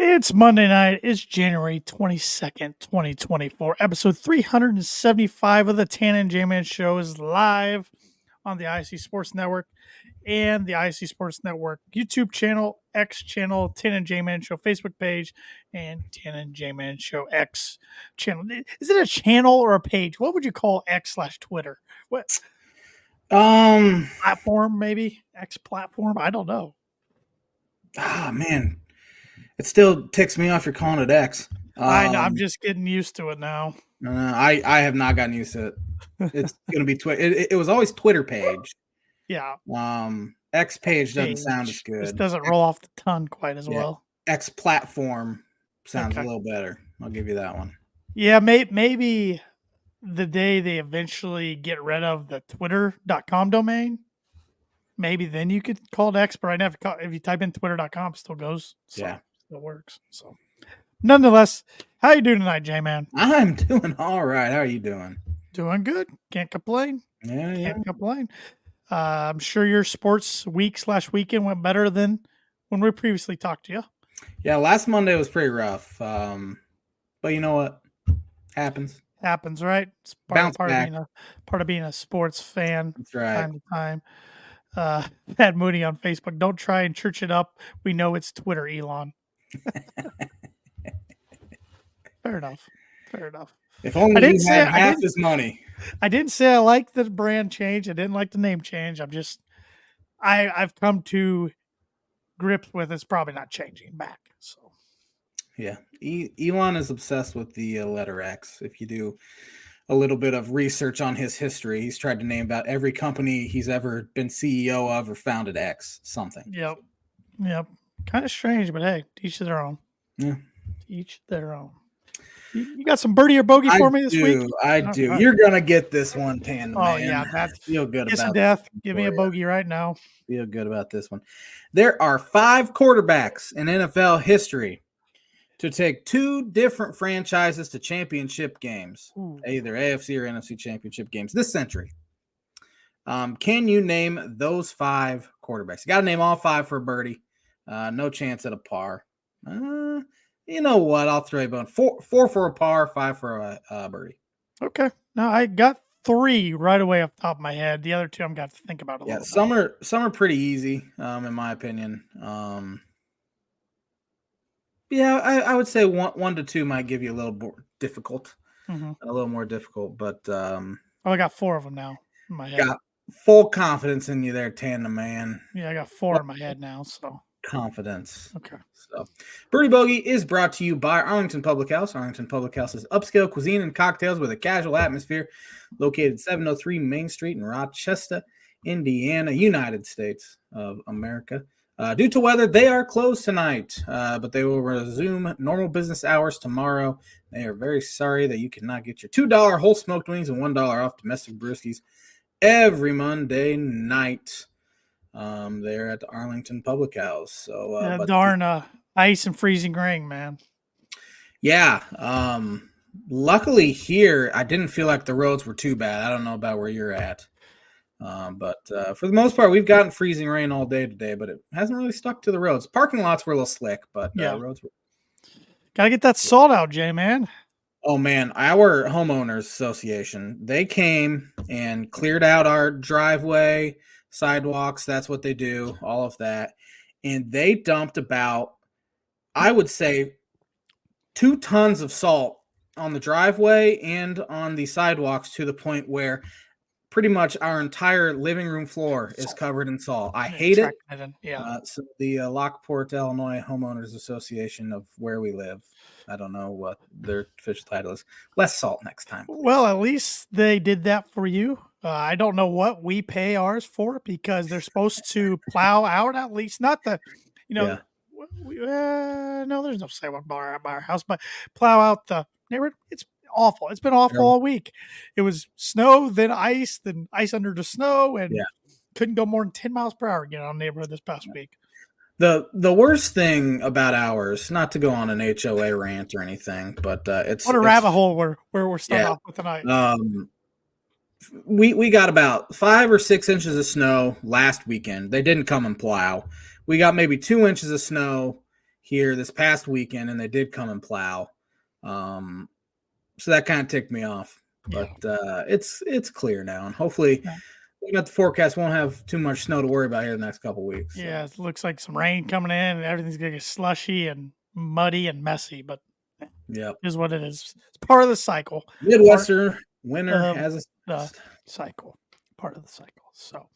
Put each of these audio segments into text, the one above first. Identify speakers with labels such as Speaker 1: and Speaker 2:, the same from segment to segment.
Speaker 1: It's Monday night. It's January 22nd, 2024. Episode 375 of the Tan and J-Man Show is live on the IC Sports Network and the IC Sports Network YouTube channel, X channel, Tan and J-Man Show Facebook page, and Tan and J-Man Show X channel. Is it a channel or a page? What would you call X/Twitter? What platform, maybe? X platform? I don't know.
Speaker 2: Man. It still ticks me off you're calling it X.
Speaker 1: I know, I'm just getting used to it now.
Speaker 2: I have not gotten used to it. It's going to be Twitter. It was always Twitter page.
Speaker 1: Yeah.
Speaker 2: X page doesn't sound as good.
Speaker 1: This doesn't roll off the tongue quite as well.
Speaker 2: X platform sounds a little better. I'll give you that one.
Speaker 1: Yeah, maybe the day they eventually get rid of the twitter.com domain, maybe then you could call it X, but right now if you type in twitter.com, it still goes. So. Yeah. It works. So, nonetheless, how you doing tonight, J-Man?
Speaker 2: I'm doing all right. How are you doing?
Speaker 1: Doing good. Can't complain.
Speaker 2: Yeah.
Speaker 1: Can't complain. I'm sure your sports week/weekend went better than when we previously talked to you.
Speaker 2: Yeah, last Monday was pretty rough. But you know what? Happens, right?
Speaker 1: It's part of being a sports fan.
Speaker 2: That's right.
Speaker 1: Time to time. Pat Mooney on Facebook. Don't try and church it up. We know it's Twitter, Elon. Fair enough.
Speaker 2: If only you had half his money.
Speaker 1: I didn't say I liked the brand change. I didn't like the name change. I've come to grips with it's probably not changing back. So
Speaker 2: yeah, Elon is obsessed with the letter X. If you do a little bit of research on his history, he's tried to name about every company he's ever been CEO of or founded X something.
Speaker 1: Yep. Kind of strange, but hey, each to their own.
Speaker 2: Yeah.
Speaker 1: Each their own. You got some birdie or bogey for me this week?
Speaker 2: I do. You're going to get this one, Tan.
Speaker 1: Oh, man. Yeah. That's
Speaker 2: feel good
Speaker 1: kiss
Speaker 2: about
Speaker 1: of death. Give me a bogey right now.
Speaker 2: Feel good about this one. There are 5 quarterbacks in NFL history to take 2 different franchises to championship games, either AFC or NFC Championship games this century. Can you name those 5 quarterbacks? You got to name all 5 for a birdie. No chance at a par. You know what? I'll throw you a bone. 4 for a par, 5 for a birdie.
Speaker 1: Okay. No, I got 3 right away off the top of my head. The other 2 I'm got to think about a little bit.
Speaker 2: Some are pretty easy, in my opinion. Yeah, I would say 1 to 2 might give you a little more difficult.
Speaker 1: Mm-hmm.
Speaker 2: A little more difficult, but
Speaker 1: I got 4 of them now in my head.
Speaker 2: Got full confidence in you there, Tandem Man.
Speaker 1: Yeah, I got 4 in my head now, so
Speaker 2: confidence.
Speaker 1: Okay.
Speaker 2: So, Birdie Bogey is brought to you by Arlington Public House. Arlington Public House is upscale cuisine and cocktails with a casual atmosphere, located 703 Main Street in Rochester, Indiana, United States of America. Due to weather, they are closed tonight, but they will resume normal business hours tomorrow. They are very sorry that you cannot get your $2 whole smoked wings and $1 off domestic brewskis every Monday night. There at the Arlington Public House. So
Speaker 1: darn ice and freezing rain, man.
Speaker 2: Yeah. Luckily here, I didn't feel like the roads were too bad. I don't know about where you're at. But for the most part, we've gotten freezing rain all day today, but it hasn't really stuck to the roads. Parking lots were a little slick, but roads were.
Speaker 1: Gotta get that salt out, Jay, man.
Speaker 2: Oh, man. Our homeowners association, they came and cleared out our driveway, sidewalks. That's what they do, all of that. And they dumped about, I would say, 2 tons of salt on the driveway and on the sidewalks to the point where pretty much our entire living room floor is covered in salt. I hate it.
Speaker 1: Yeah.
Speaker 2: So the Lockport, Illinois Homeowners Association of where we live, I don't know what their official title is. Less salt next time. Please.
Speaker 1: Well, at least they did that for you. I don't know what we pay ours for because they're supposed to plow out at least, not the, no, there's no sidewalk by our house, but plow out the neighborhood. It's awful. It's been awful all week. It was snow, then ice under the snow, and couldn't go more than 10 miles per hour getting on the neighborhood this past week.
Speaker 2: The worst thing about ours, not to go on an HOA rant or anything, but it's
Speaker 1: what a rabbit hole where we're starting off with tonight.
Speaker 2: We got about 5 or 6 inches of snow last weekend. They didn't come and plow. We got maybe 2 inches of snow here this past weekend, and they did come and plow. So that kind of ticked me off. But it's clear now, and hopefully looking at the forecast, won't have too much snow to worry about here the next couple of weeks. So.
Speaker 1: Yeah, it looks like some rain coming in, and everything's gonna get slushy and muddy and messy. But is what it is. It's part of the cycle.
Speaker 2: Midwestern winter has
Speaker 1: the cycle, part of the cycle. So,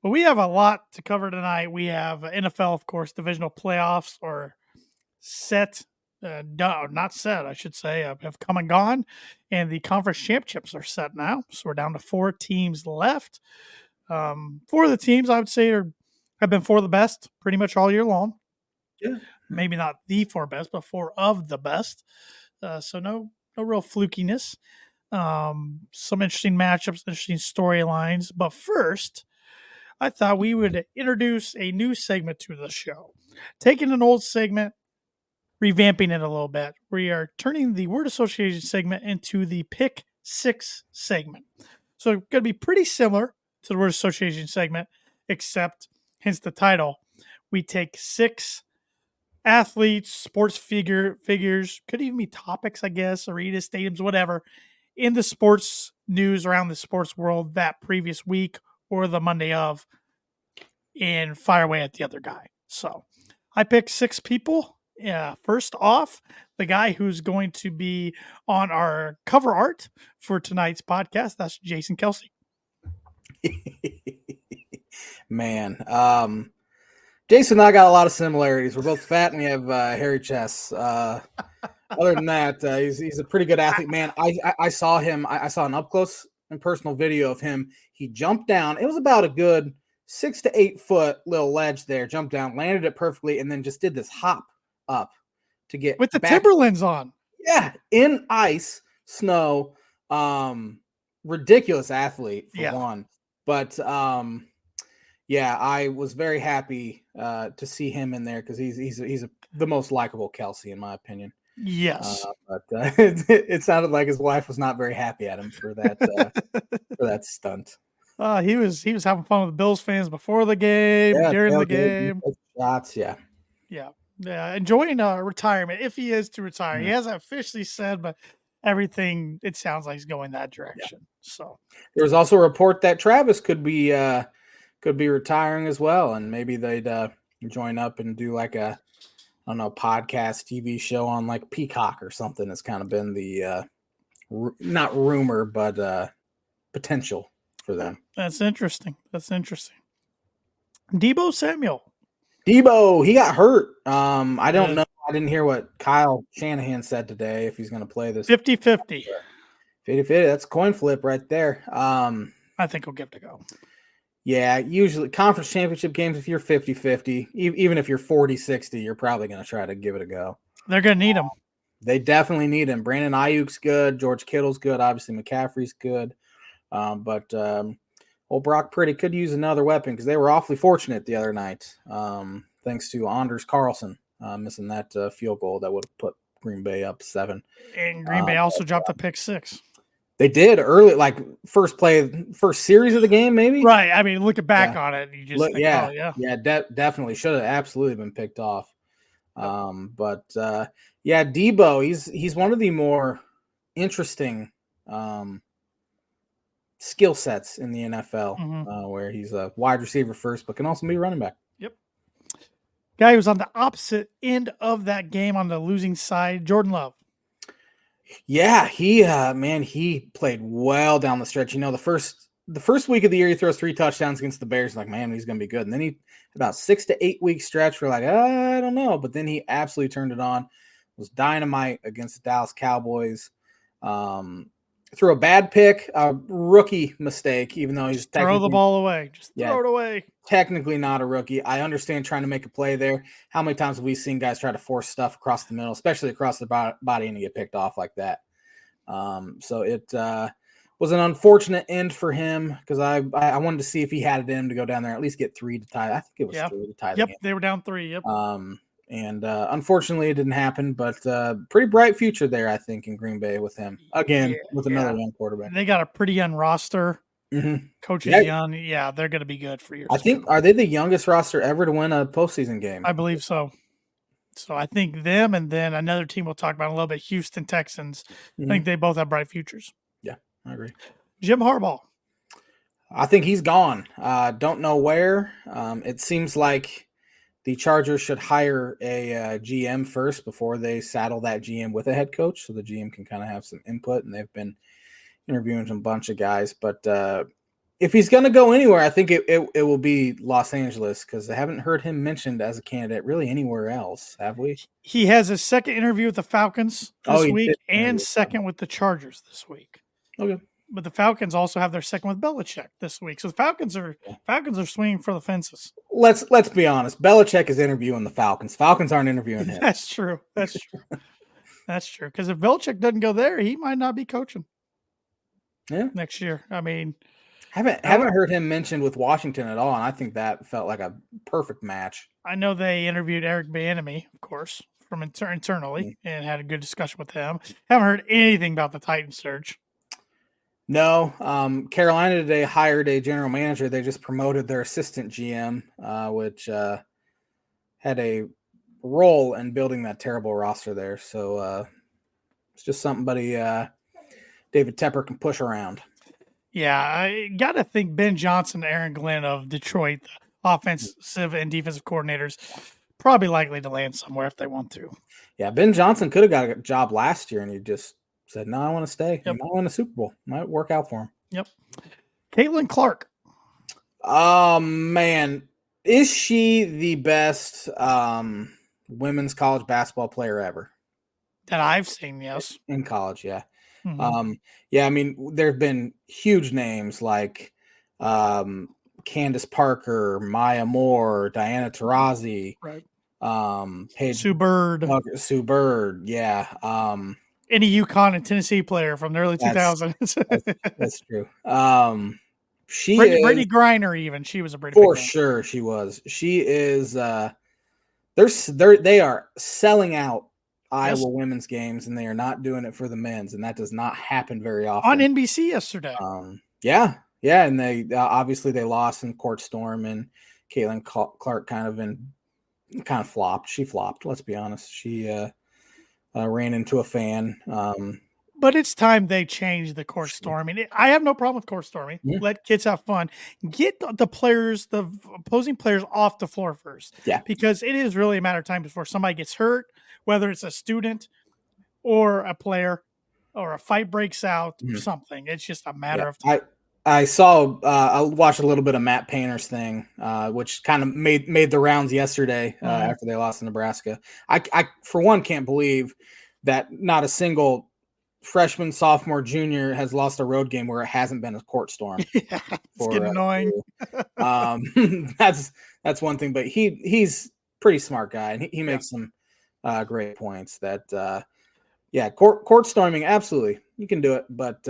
Speaker 1: but we have a lot to cover tonight. We have NFL, of course, divisional playoffs are set. Not set, I should say, have come and gone, and the conference championships are set now. So we're down to 4 teams left. 4 of the teams I would say have been 4 of the best pretty much all year long.
Speaker 2: Yeah,
Speaker 1: maybe not the 4 best, but 4 of the best. So no real flukiness. Some interesting matchups, interesting storylines. But first, I thought we would introduce a new segment to the show, taking an old segment, revamping it a little bit. We are turning the word association segment into the pick 6 segment. So it's going to be pretty similar to the word association segment, except hence the title. We take 6 athletes, sports figures, could even be topics, I guess, arenas, stadiums, whatever, in the sports news around the sports world that previous week or the Monday of, and fire away at the other guy. So I picked 6 people. First off, the guy who's going to be on our cover art for tonight's podcast, that's Jason Kelsey.
Speaker 2: Man, Jason and I got a lot of similarities. We're both fat and we have hairy chests. Other than that, he's a pretty good athlete. Man, I saw him. I saw an up close and personal video of him. He jumped down. It was about a good 6 to 8 foot little ledge there. Jumped down, landed it perfectly, and then just did this hop up to get
Speaker 1: with the
Speaker 2: back.
Speaker 1: Timberlands on.
Speaker 2: Yeah, in ice, snow. Ridiculous athlete for one. But I was very happy to see him in there because he's the most likable Kelsey in my opinion.
Speaker 1: Yes,
Speaker 2: but it sounded like his wife was not very happy at him for that for that stunt.
Speaker 1: He was having fun with the Bills fans before the game, during the game.
Speaker 2: Shots,
Speaker 1: enjoying retirement if he is to retire. He hasn't officially said, but everything it sounds like he's going that direction. So
Speaker 2: there was also a report that Travis could be retiring as well, and maybe they'd join up and do like a podcast TV show on like Peacock or something. It's kind of been the not rumor but potential for them.
Speaker 1: That's interesting. Deebo Samuel.
Speaker 2: Deebo, he got hurt. I don't know. I didn't hear what Kyle Shanahan said today if he's going to play this
Speaker 1: 50-50.
Speaker 2: 50-50. That's a coin flip right there.
Speaker 1: I think he'll give it a go.
Speaker 2: Yeah, usually conference championship games, if you're 50-50, even if you're 40-60, you're probably going to try to give it a go.
Speaker 1: They're going to need him.
Speaker 2: They definitely need him. Brandon Ayuk's good. George Kittle's good. Obviously, McCaffrey's good. But old Brock Purdy could use another weapon because they were awfully fortunate the other night, thanks to Anders Carlson missing that field goal that would have put Green Bay up 7.
Speaker 1: And Green Bay also dropped the pick 6.
Speaker 2: They did early, like first series of the game, maybe.
Speaker 1: Right. I mean, looking back on it, you just think,
Speaker 2: definitely should have absolutely been picked off. But Deebo, he's one of the more interesting skill sets in the NFL, where he's a wide receiver first, but can also be a running back.
Speaker 1: Yep. Guy who was on the opposite end of that game on the losing side, Jordan Love.
Speaker 2: Yeah, he played well down the stretch. The first week of the year, he throws 3 touchdowns against the Bears. Like, man, he's going to be good. And then about 6 to 8 week stretch, we're like, I don't know. But then he absolutely turned it on. Was dynamite against the Dallas Cowboys. Threw a bad pick, a rookie mistake, even though he's
Speaker 1: throw the ball away. Just throw it away.
Speaker 2: Technically not a rookie. I understand trying to make a play there. How many times have we seen guys try to force stuff across the middle, especially across the body, and get picked off like that? So it was an unfortunate end for him because I wanted to see if he had it in him to go down there, at least get 3 to tie. I think it was 3 to tie the game.
Speaker 1: They were down 3. Yep.
Speaker 2: And unfortunately, it didn't happen, but pretty bright future there, I think, in Green Bay with him. Again, with another young quarterback.
Speaker 1: They got a pretty young roster. Coach is young. Yeah, they're going to be good for years.
Speaker 2: I think, are they the youngest roster ever to win a postseason game?
Speaker 1: I believe so. So I think them and then another team we'll talk about in a little bit, Houston Texans. I think they both have bright futures.
Speaker 2: Yeah, I agree.
Speaker 1: Jim Harbaugh.
Speaker 2: I think he's gone. Don't know where. It seems like the Chargers should hire a GM first before they saddle that GM with a head coach, so the GM can kind of have some input. And they've been interviewing a bunch of guys. But if he's going to go anywhere, I think it will be Los Angeles, because I haven't heard him mentioned as a candidate really anywhere else, have we?
Speaker 1: He has a second interview with the Falcons this week and second with the Chargers this week.
Speaker 2: Okay.
Speaker 1: But the Falcons also have their second with Belichick this week. So the Falcons are swinging for the fences.
Speaker 2: Let's be honest. Belichick is interviewing the Falcons. Falcons aren't interviewing him.
Speaker 1: That's true. That's true. That's true. Because if Belichick doesn't go there, he might not be coaching.
Speaker 2: Yeah.
Speaker 1: Next year. I mean,
Speaker 2: haven't heard him mentioned with Washington at all, and I think that felt like a perfect match.
Speaker 1: I know they interviewed Eric Bieniemy, of course, from internally, and had a good discussion with him. Haven't heard anything about the Titans search.
Speaker 2: No, Carolina today hired a general manager. They just promoted their assistant GM, which had a role in building that terrible roster there. So it's just somebody David Tepper can push around.
Speaker 1: Yeah, I got to think Ben Johnson and Aaron Glenn of Detroit, the offensive and defensive coordinators, probably likely to land somewhere if they want to.
Speaker 2: Yeah, Ben Johnson could have got a job last year, and he just said, no, I want to stay.
Speaker 1: Yep.
Speaker 2: I win a Super Bowl. Might work out for him.
Speaker 1: Yep. Caitlin Clark.
Speaker 2: Oh, man. Is she the best women's college basketball player ever?
Speaker 1: That I've seen, yes.
Speaker 2: In college, yeah.
Speaker 1: Mm-hmm.
Speaker 2: Yeah, I mean, there have been huge names like Candace Parker, Maya Moore, Diana Taurasi,
Speaker 1: right.
Speaker 2: Sue Bird, yeah.
Speaker 1: Any UConn and Tennessee player from the early 2000s.
Speaker 2: That's true.
Speaker 1: Brittany Griner, even she was a Brady
Speaker 2: for sure. She was. She is. They are selling out Iowa women's games, and they are not doing it for the men's, and that does not happen very often.
Speaker 1: On NBC yesterday.
Speaker 2: Yeah, and they obviously they lost in Court Storm, and Caitlin Clark kind of flopped. She flopped. Let's be honest. She ran into a fan.
Speaker 1: But it's time they change the court storming. I have no problem with court storming. Yeah. Let kids have fun. Get the opposing players off the floor first.
Speaker 2: Yeah.
Speaker 1: Because it is really a matter of time before somebody gets hurt, whether it's a student or a player or a fight breaks out or something. It's just a matter of time.
Speaker 2: I watched a little bit of Matt Painter's thing, which kind of made the rounds yesterday after they lost to Nebraska. I for one, can't believe that not a single freshman, sophomore, junior has lost a road game where it hasn't been a court storm.
Speaker 1: Yeah, it's getting annoying.
Speaker 2: That's one thing, but he's pretty smart guy, and he makes some great points. That court storming, absolutely, you can do it, but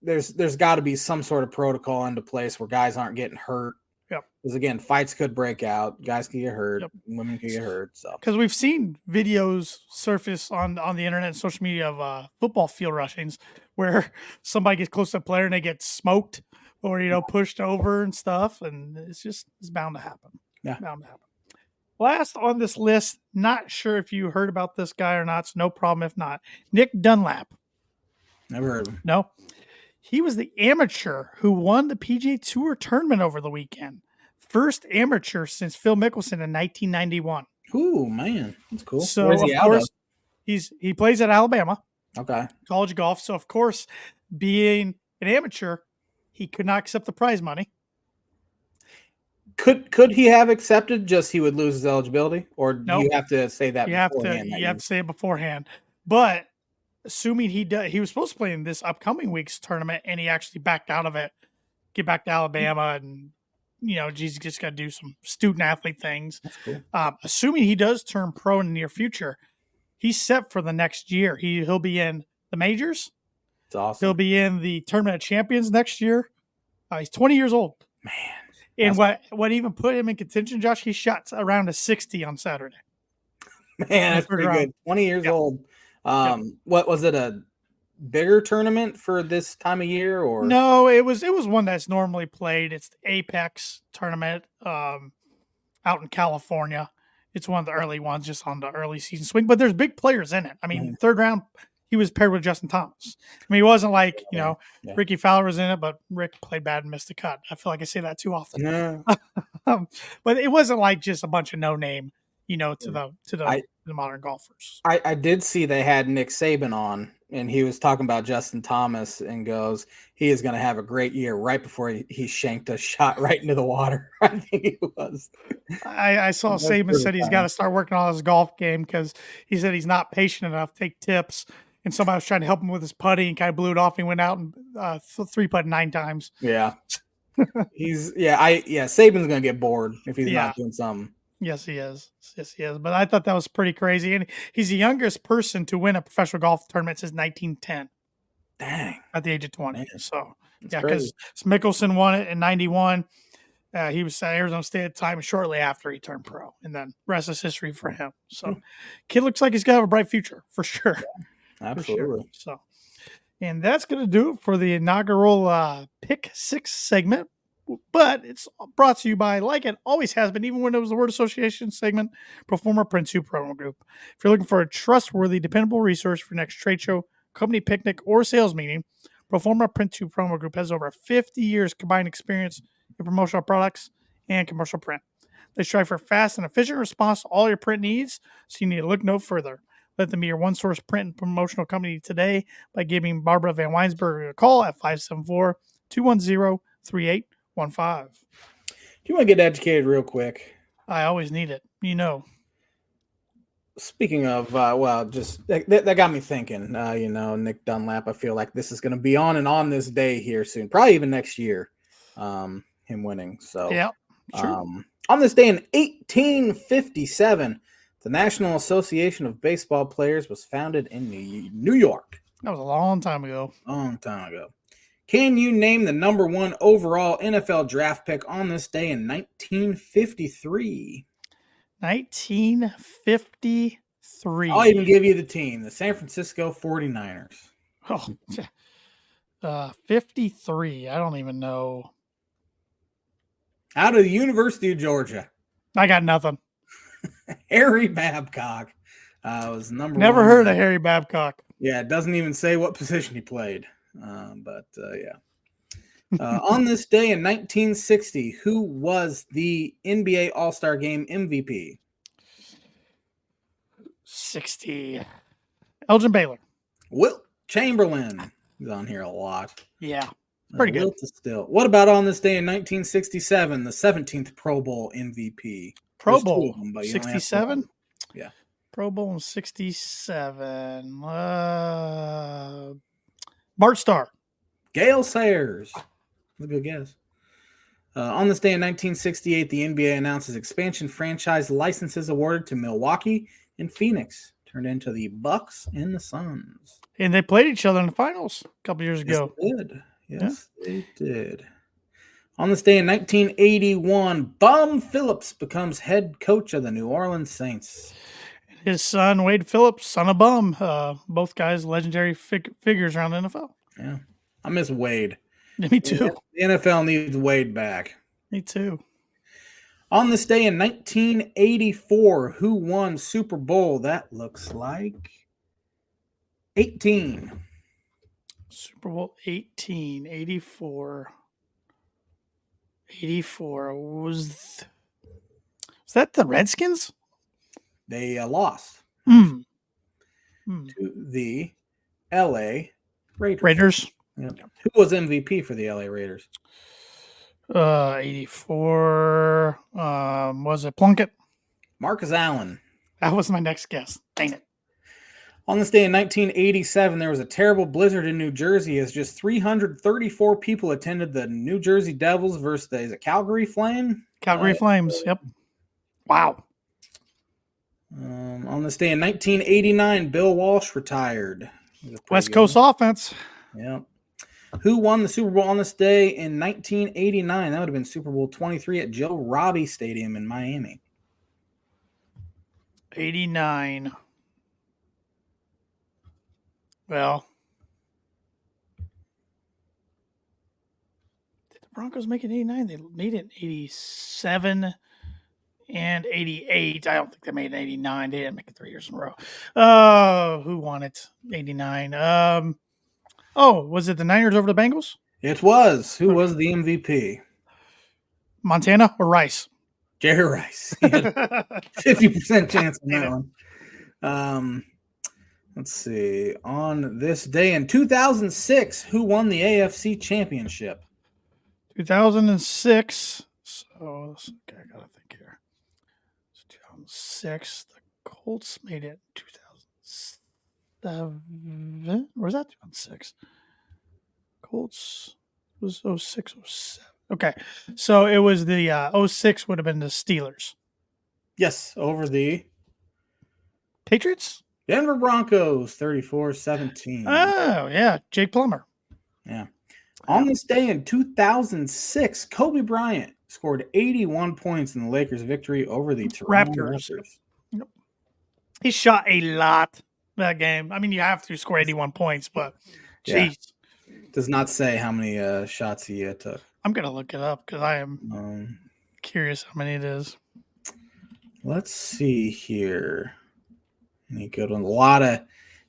Speaker 2: there's got to be some sort of protocol into place where guys aren't getting hurt.
Speaker 1: Yep.
Speaker 2: Because again, fights could break out, guys can get hurt, women can get hurt. So
Speaker 1: because we've seen videos surface on the internet and social media of football field rushings where somebody gets close to a player and they get smoked or pushed over and stuff, and it's bound to happen.
Speaker 2: Yeah,
Speaker 1: bound to happen. Last on this list, not sure if you heard about this guy or not, so no problem if not. Nick Dunlap.
Speaker 2: Never heard of him.
Speaker 1: No. He was the amateur who won the PGA Tour tournament over the weekend. First amateur since Phil Mickelson in 1991.
Speaker 2: Ooh, man. That's cool.
Speaker 1: So, of course, he plays at Alabama.
Speaker 2: Okay.
Speaker 1: College golf. So, of course, being an amateur, he could not accept the prize money.
Speaker 2: Could he have accepted, just he would lose his eligibility? Or do you have to say that
Speaker 1: beforehand? You have to say it beforehand. But assuming he was supposed to play in this upcoming week's tournament, and he actually backed out of it, get back to Alabama, and he's just got to do some student athlete things.
Speaker 2: That's cool.
Speaker 1: Assuming he does turn pro in the near future, he's set for the next year. He'll be in the majors.
Speaker 2: It's awesome.
Speaker 1: He'll be in the Tournament of Champions next year. He's 20 years old.
Speaker 2: Man.
Speaker 1: And what even put him in contention, Josh, he shot around a 60 on Saturday.
Speaker 2: Man, that's pretty good. 20 years old. What was it, a bigger tournament for this time of year, or
Speaker 1: no? It was one that's normally played. It's the Apex tournament out in California, It's one of the early ones, just on the early season swing. But there's big players in it. I mean,
Speaker 2: Mhm.
Speaker 1: third round, he was paired with Justin Thomas. I mean, he wasn't like,
Speaker 2: Yeah.
Speaker 1: Ricky Fowler was in it, but Rick played bad and missed the cut. I feel like I say that too often.
Speaker 2: No,
Speaker 1: But it wasn't like just a bunch of no name, to
Speaker 2: I
Speaker 1: the modern golfers.
Speaker 2: I did see they had Nick Saban on, and he was talking about Justin Thomas and goes, he is going to have a great year right before he shanked a shot right into the water. I think it was.
Speaker 1: I saw
Speaker 2: That's
Speaker 1: Saban
Speaker 2: pretty
Speaker 1: said he's got
Speaker 2: funny.
Speaker 1: to start working on his golf game because he said he's not patient enough to take tips. And somebody was trying to help him with his putting and kind of blew it off. And he went out and three putt 9 times.
Speaker 2: Yeah. Saban's going to get bored if he's
Speaker 1: Yeah.
Speaker 2: not doing something.
Speaker 1: Yes, he is. Yes, he is. But I thought that was pretty crazy. And he's the youngest person to win a professional golf tournament since 1910
Speaker 2: Dang.
Speaker 1: at the age of 20.
Speaker 2: Man,
Speaker 1: so,
Speaker 2: that's
Speaker 1: yeah, because Mickelson won it in 91. He was at Arizona State at the time shortly after he turned pro. And then rest is history for him. So, kid looks like he's going to have a bright future for sure.
Speaker 2: Absolutely.
Speaker 1: For sure. So, and that's going to do it for the inaugural Pick 6 segment. But it's brought to you by, like it always has been, even when it was the word association segment, Performer Print 2 Promo Group. If you're looking for a trustworthy, dependable resource for your next trade show, company picnic, or sales meeting, Performer Print 2 Promo Group has over 50 years combined experience in promotional products and commercial print. They strive for fast and efficient response to all your print needs, so you need to look no further. Let them be your one-source print and promotional company today by giving Barbara Van Weinsberg a call at 574-210-3815.
Speaker 2: Do you want to get educated real quick?
Speaker 1: I always need it.
Speaker 2: Speaking of, just that got me thinking. Nick Dunlap. I feel like this is going to be on this day here soon, probably even next year. Him winning. So
Speaker 1: Yeah, sure.
Speaker 2: On this day in 1857, the National Association of Baseball Players was founded in New York.
Speaker 1: That was a long time ago.
Speaker 2: Long time ago. Can you name the number 1 overall NFL draft pick on this day in 1953?
Speaker 1: 1953.
Speaker 2: I'll even give you the team, the San Francisco 49ers.
Speaker 1: Oh, 53. I don't even know.
Speaker 2: Out of the University of Georgia.
Speaker 1: I got nothing.
Speaker 2: Harry Babcock was number 1.
Speaker 1: Never heard of Harry Babcock.
Speaker 2: Yeah, it doesn't even say what position he played. On this day in 1960, who was the NBA All-Star Game MVP?
Speaker 1: 60. Elgin Baylor.
Speaker 2: Wilt Chamberlain. He's on here a lot.
Speaker 1: Yeah, pretty good.
Speaker 2: Still. What about on this day in 1967, the 17th Pro Bowl MVP?
Speaker 1: Pro Bowl,
Speaker 2: 67? Yeah.
Speaker 1: Pro Bowl in 67. Bart Starr.
Speaker 2: Gale Sayers. That's a good guess. On this day in 1968, the NBA announces expansion franchise licenses awarded to Milwaukee and Phoenix, turned into the Bucks and the Suns.
Speaker 1: And they played each other in the finals a couple years ago.
Speaker 2: Yes, they did. On this day in 1981, Bum Phillips becomes head coach of the New Orleans Saints.
Speaker 1: His son, Wade Phillips, son of Bum. Both guys, legendary figures around the NFL.
Speaker 2: Yeah. I miss Wade.
Speaker 1: Me too.
Speaker 2: The NFL needs Wade back.
Speaker 1: Me too.
Speaker 2: On this day in 1984, who won Super Bowl? That looks like 18.
Speaker 1: Super Bowl 18, 84. 84 was that the Redskins?
Speaker 2: They lost
Speaker 1: to
Speaker 2: the LA
Speaker 1: Raiders.
Speaker 2: Yep. Who was MVP for the LA Raiders?
Speaker 1: 84. Was it Plunkett?
Speaker 2: Marcus Allen.
Speaker 1: That was my next guess. Dang it.
Speaker 2: On this day in 1987, there was a terrible blizzard in New Jersey as just 334 people attended the New Jersey Devils versus the Calgary Flame.
Speaker 1: Calgary Flames, yep. Wow.
Speaker 2: On this day in 1989, Bill Walsh retired.
Speaker 1: West Coast offense.
Speaker 2: Yep. Who won the Super Bowl on this day in 1989? That would have been Super Bowl 23 at Joe Robbie Stadium in Miami.
Speaker 1: 89. Well, did the Broncos make it 89? They made it 87 and 88. I don't think they made 89. They didn't make it 3 years in a row. Who won it? 89. Was it the Niners over the Bengals?
Speaker 2: It was. Who was the MVP?
Speaker 1: Montana or Rice?
Speaker 2: Jerry Rice. He had 50% chance on that one. Let's see. On this day in 2006, who won the AFC Championship?
Speaker 1: 2006. So, okay, I gotta think here. 2006. The Colts made it 2007. Or was that 2006? Colts was 06, 07. Okay. So it was the 06 would have been the Steelers.
Speaker 2: Yes, over the
Speaker 1: Patriots?
Speaker 2: Denver Broncos, 34-17.
Speaker 1: Oh, yeah. Jake Plummer.
Speaker 2: Yeah. On this day in 2006, Kobe Bryant scored 81 points in the Lakers' victory over the Toronto Raptors.
Speaker 1: Yep. He shot a lot that game. I mean, you have to score 81 points, but geez.
Speaker 2: Yeah. Does not say how many shots he took.
Speaker 1: I'm going to look it up because I am curious how many it is.
Speaker 2: Let's see here. Any good one? A lot of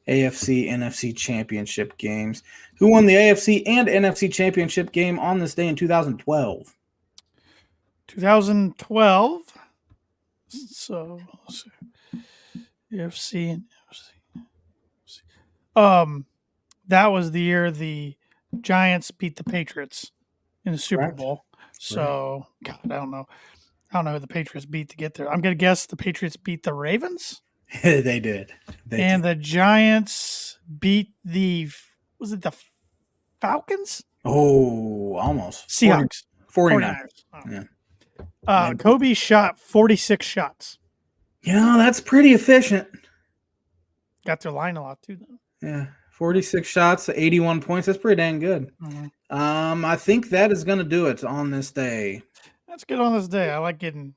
Speaker 2: AFC, NFC Championship games. Who won the AFC and NFC Championship game on this day in 2012?
Speaker 1: 2012. So, let's see. AFC and NFC. That was the year the Giants beat the Patriots in the Super Bowl. So, God, I don't know. I don't know who the Patriots beat to get there. I'm going to guess the Patriots beat the Ravens.
Speaker 2: They did.
Speaker 1: The Giants beat was it the Falcons?
Speaker 2: Oh, almost.
Speaker 1: Seahawks.
Speaker 2: 49ers.
Speaker 1: Oh. Yeah. Kobe shot 46 shots.
Speaker 2: That's pretty efficient.
Speaker 1: Got their line a lot too, though.
Speaker 2: Yeah. 46 shots, 81 points. That's pretty dang good. Mm-hmm. I think that is going to do it on this day.
Speaker 1: That's good on this day. I like getting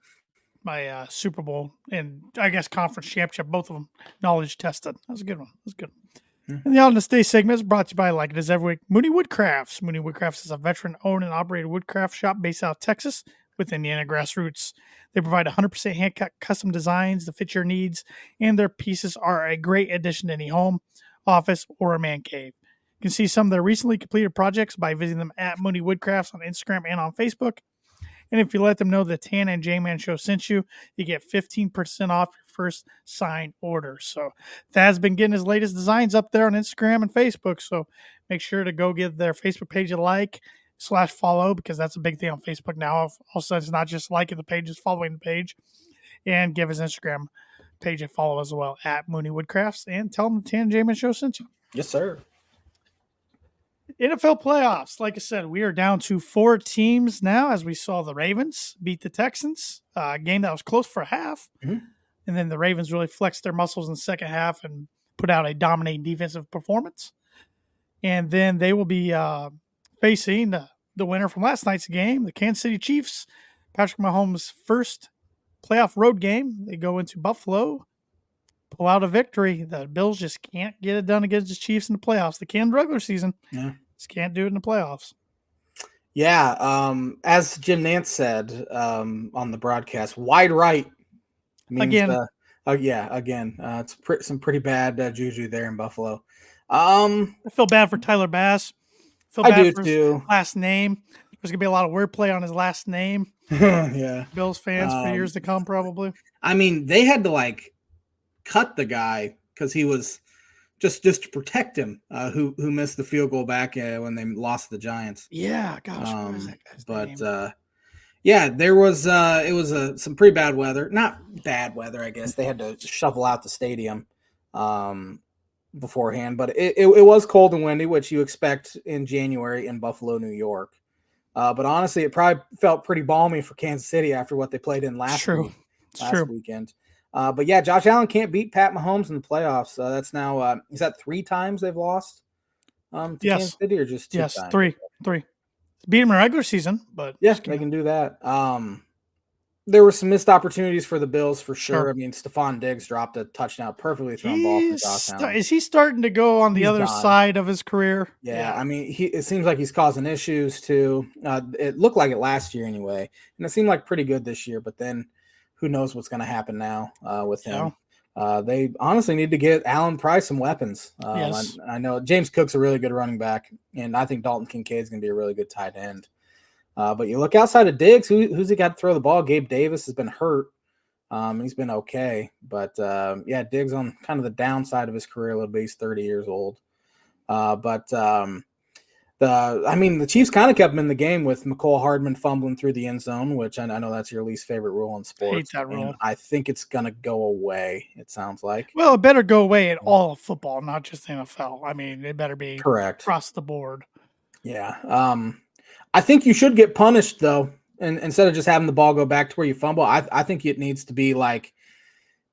Speaker 1: my Super Bowl and I guess conference championship, both of them knowledge tested. That's a good one. That's good. Mm-hmm. And the On This Day segment is brought to you by, like it is every week, Mooney Woodcrafts. Mooney Woodcrafts is a veteran-owned and operated woodcraft shop based out of Texas with Indiana grassroots. They provide 100% hand-cut custom designs to fit your needs, and their pieces are a great addition to any home, office, or a man cave. You can see some of their recently completed projects by visiting them at Mooney Woodcrafts on Instagram and on Facebook. And if you let them know the Tan and J-Man Show sent you, you get 15% off your first signed order. So Thad's been getting his latest designs up there on Instagram and Facebook. So make sure to go give their Facebook page a like / follow, because that's a big thing on Facebook now. Also, it's not just liking the page, it's following the page. And give his Instagram page a follow as well at Mooney Woodcrafts. And tell them the Tan and J-Man Show sent you.
Speaker 2: Yes, sir.
Speaker 1: NFL playoffs. Like I said, we are down to 4 teams now, as we saw the Ravens beat the Texans, a game that was close for a half. Mm-hmm. And then the Ravens really flexed their muscles in the second half and put out a dominating defensive performance. And then they will be facing the winner from last night's game, the Kansas City Chiefs. Patrick Mahomes' first playoff road game. They go into Buffalo, pull out a victory. The Bills just can't get it done against the Chiefs in the playoffs. They can in the regular season. Yeah. Just can't do it in the playoffs.
Speaker 2: Yeah. As Jim Nantz said on the broadcast, wide right means,
Speaker 1: again.
Speaker 2: Again. It's some pretty bad juju there in Buffalo.
Speaker 1: I feel bad for Tyler Bass.
Speaker 2: I do too.
Speaker 1: His last name. There's going to be a lot of wordplay on his last name.
Speaker 2: Yeah.
Speaker 1: Bills fans for years to come, probably.
Speaker 2: I mean, they had to cut the guy because he was just to protect him, who missed the field goal back when they lost the Giants.
Speaker 1: Yeah, gosh, what is that guy's name?
Speaker 2: Yeah, there was it was some pretty bad weather. Not bad weather, I guess. They had to shovel out the stadium beforehand, but it was cold and windy, which you expect in January in Buffalo, New York. But honestly, it probably felt pretty balmy for Kansas City after what they played in last weekend. But yeah, Josh Allen can't beat Pat Mahomes in the playoffs. That's now is that 3 times they've lost to Kansas City, or just 2 times?
Speaker 1: Yes, three. Beat him in regular season, but
Speaker 2: yes, they can do that. There were some missed opportunities for the Bills for sure. I mean, Stephon Diggs dropped a touchdown, perfectly thrown ball for Josh Allen.
Speaker 1: Is he starting to go on the other side of his career?
Speaker 2: Yeah, I mean, it seems like he's causing issues too. It looked like it last year anyway, and it seemed like pretty good this year. But then who knows what's going to happen now with
Speaker 1: Yeah.
Speaker 2: him. They honestly need to get Allen Price some weapons.
Speaker 1: Yes.
Speaker 2: I know James Cook's a really good running back, and I think Dalton Kincaid's going to be a really good tight end. But you look outside of Diggs, who's he got to throw the ball? Gabe Davis has been hurt. He's been okay. But, yeah, Diggs on kind of the downside of his career a little bit. He's 30 years old. The Chiefs kind of kept him in the game with McCole Hardman fumbling through the end zone, which I know that's your least favorite rule in sports.
Speaker 1: Hate that rule.
Speaker 2: And I think it's going to go away, it sounds like.
Speaker 1: Well, it better go away in all of football, not just NFL. I mean, it better be
Speaker 2: correct
Speaker 1: across the board.
Speaker 2: Yeah. I think you should get punished, though, and instead of just having the ball go back to where you fumble. I think it needs to be like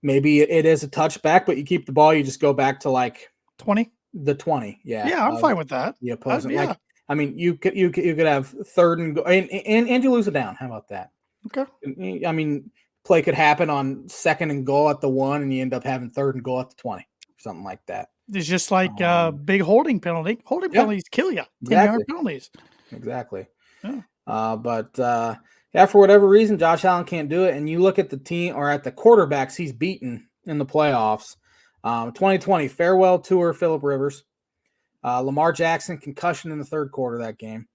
Speaker 2: maybe it is a touchback, but you keep the ball, you just go back to like
Speaker 1: 20.
Speaker 2: The 20, yeah.
Speaker 1: Yeah, I'm fine with that.
Speaker 2: The opposing,
Speaker 1: yeah.
Speaker 2: like, I mean, you could have third and go, and you lose it down. How about that?
Speaker 1: Okay.
Speaker 2: I mean, play could happen on second and goal at the 1, and you end up having third and goal at the 20, something like that.
Speaker 1: It's just like big holding penalty. Holding penalties kill you. 10-yard penalties.
Speaker 2: Exactly.
Speaker 1: Yeah.
Speaker 2: For whatever reason, Josh Allen can't do it. And you look at the team or at the quarterbacks he's beaten in the playoffs. 2020 farewell tour, Phillip Rivers, Lamar Jackson concussion in the third quarter of that game,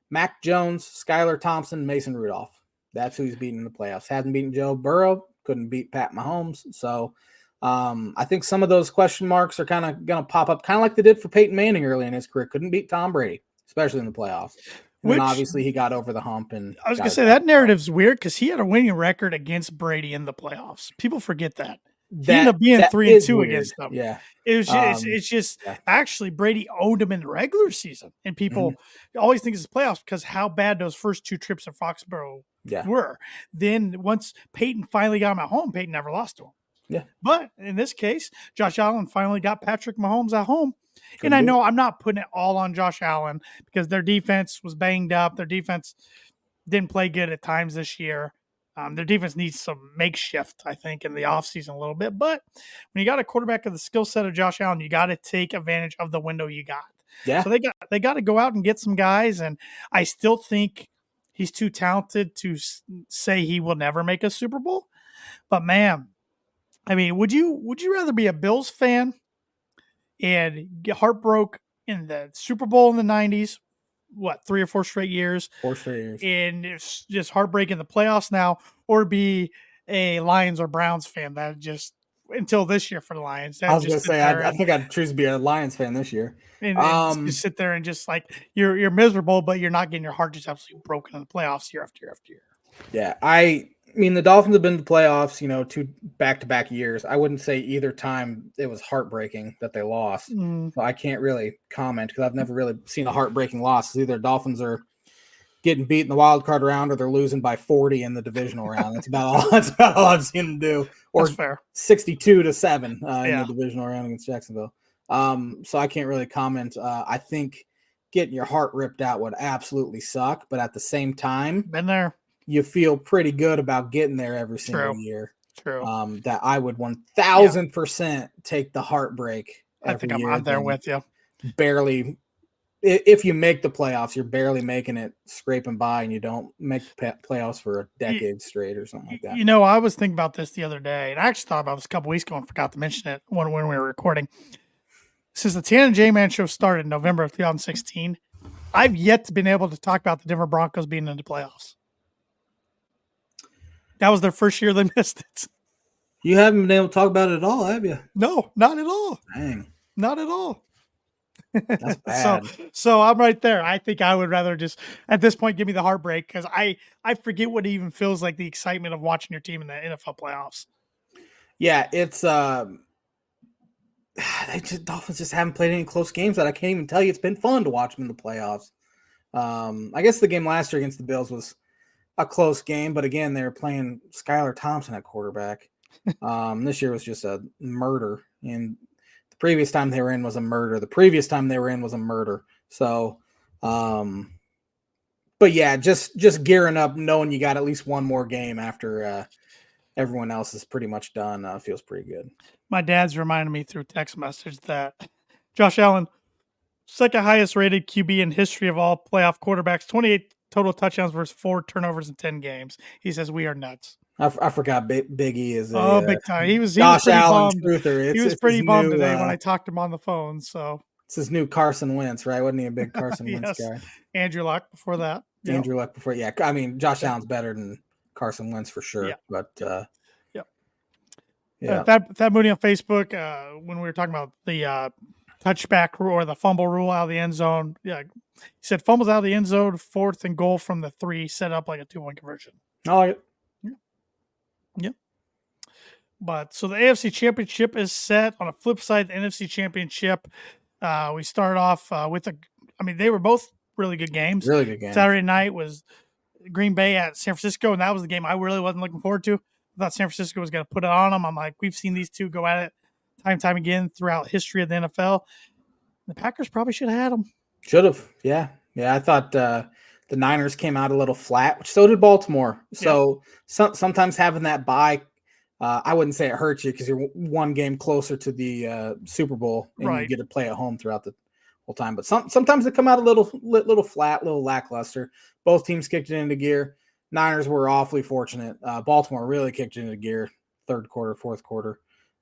Speaker 2: Mac Jones, Skylar Thompson, Mason Rudolph. That's who he's beaten in the playoffs. Hasn't beaten Joe Burrow, couldn't beat Pat Mahomes. So I think some of those question marks are kind of going to pop up, kind of like they did for Peyton Manning early in his career. Couldn't beat Tom Brady, especially in the playoffs. And then obviously he got over the hump. And
Speaker 1: I was going to say that narrative's weird because he had a winning record against Brady in the playoffs. People forget that. He ended up being 3-2 against them.
Speaker 2: Yeah.
Speaker 1: It was just, it's just actually Brady owed him in the regular season. And people always think it's playoffs because how bad those first 2 trips to Foxborough were. Then once Peyton finally got him at home, Peyton never lost to him.
Speaker 2: Yeah.
Speaker 1: But in this case, Josh Allen finally got Patrick Mahomes at home. And I know I'm not putting it all on Josh Allen because their defense was banged up. Their defense didn't play good at times this year. Their defense needs some makeshift, I think, in the offseason a little bit. But when you got a quarterback of the skill set of Josh Allen, you got to take advantage of the window you got.
Speaker 2: Yeah.
Speaker 1: So they got to go out and get some guys. And I still think he's too talented to say he will never make a Super Bowl. But, man, I mean, would you rather be a Bills fan and get heartbroken in the Super Bowl in the 90s? What, 3 or 4 straight years?
Speaker 2: 4 straight years.
Speaker 1: And it's just heartbreaking the playoffs now, or be a Lions or Browns fan that just until this year for the Lions.
Speaker 2: I was going to say, I think I'd choose to be a Lions fan this year.
Speaker 1: And just sit there and just like you're miserable, but you're not getting your heart just absolutely broken in the playoffs year after year after year.
Speaker 2: Yeah, I mean, the Dolphins have been to the playoffs, 2 back-to-back years. I wouldn't say either time it was heartbreaking that they lost. So I can't really comment because I've never really seen a heartbreaking loss. Either Dolphins are getting beat in the wild card round or they're losing by 40 in the divisional round. That's about all I've seen them do. Or 62-7 in the divisional round against Jacksonville. So I can't really comment. I think getting your heart ripped out would absolutely suck, but at the same time,
Speaker 1: been there.
Speaker 2: You feel pretty good about getting there every single year.
Speaker 1: True.
Speaker 2: That I would 1,000% take the heartbreak every year.
Speaker 1: I'm there with you.
Speaker 2: Barely, if you make the playoffs, you're barely making it, scraping by, and you don't make the playoffs for a decade straight or something like that.
Speaker 1: I was thinking about this the other day, and I actually thought about this a couple weeks ago and forgot to mention it when we were recording. Since the Tan and J-Man show started in November of 2016, I've yet to been able to talk about the Denver Broncos being in the playoffs. That was their first year they missed it.
Speaker 2: You haven't been able to talk about it at all, have you?
Speaker 1: No, not at all.
Speaker 2: Dang.
Speaker 1: Not at all.
Speaker 2: That's bad.
Speaker 1: So I'm right there. I think I would rather just, at this point, give me the heartbreak because I forget what it even feels like, the excitement of watching your team in the NFL playoffs.
Speaker 2: Yeah, it's Dolphins just haven't played any close games that I can't even tell you. It's been fun to watch them in the playoffs. I guess the game last year against the Bills was a close game, but again, they were playing Skylar Thompson at quarterback. This year was just a murder, and the previous time they were in was a murder. The previous time they were in was a murder. So, but yeah, just gearing up, knowing you got at least one more game after everyone else is pretty much done, feels pretty good.
Speaker 1: My dad's reminded me through text message that Josh Allen, second highest rated QB in history of all playoff quarterbacks, 28 total touchdowns versus 4 turnovers in 10 games. He says we are nuts.
Speaker 2: I forgot Big E is
Speaker 1: big time. He was
Speaker 2: Josh
Speaker 1: pretty
Speaker 2: Allen
Speaker 1: bummed.
Speaker 2: truther.
Speaker 1: He was
Speaker 2: It's his
Speaker 1: pretty bummed
Speaker 2: new,
Speaker 1: today when I talked to him on the phone. So
Speaker 2: it's his new Carson Wentz, right? Wasn't he a big Carson Wentz
Speaker 1: yes,
Speaker 2: guy?
Speaker 1: Andrew Luck before that. Yep.
Speaker 2: Andrew Luck before, yeah. I mean, Josh Allen's better than Carson Wentz for sure.
Speaker 1: Yeah.
Speaker 2: But
Speaker 1: Yep.
Speaker 2: yeah,
Speaker 1: Thad Mooney on Facebook when we were talking about the touchback rule or the fumble rule out of the end zone. Yeah, he said fumbles out of the end zone, 4th and goal from the 3, set up like a 2-point conversion.
Speaker 2: I like it.
Speaker 1: Yep. But so the AFC Championship is set. On the flip side, the NFC Championship, we start off with they were both really good games.
Speaker 2: Really good game.
Speaker 1: Saturday night was Green Bay at San Francisco, and that was the game I really wasn't looking forward to. I thought San Francisco was going to put it on them. I'm like, we've seen these two go at it time and time again throughout history of the NFL. The Packers probably should have had them.
Speaker 2: Should have. Yeah. I thought the Niners came out a little flat, which so did Baltimore. So sometimes having that bye, I wouldn't say it hurts you because you're one game closer to the Super Bowl and you get to play at home throughout the whole time. But sometimes they come out a little flat, little lackluster. Both teams kicked it into gear. Niners were awfully fortunate. Baltimore really kicked it into gear, third quarter, fourth quarter.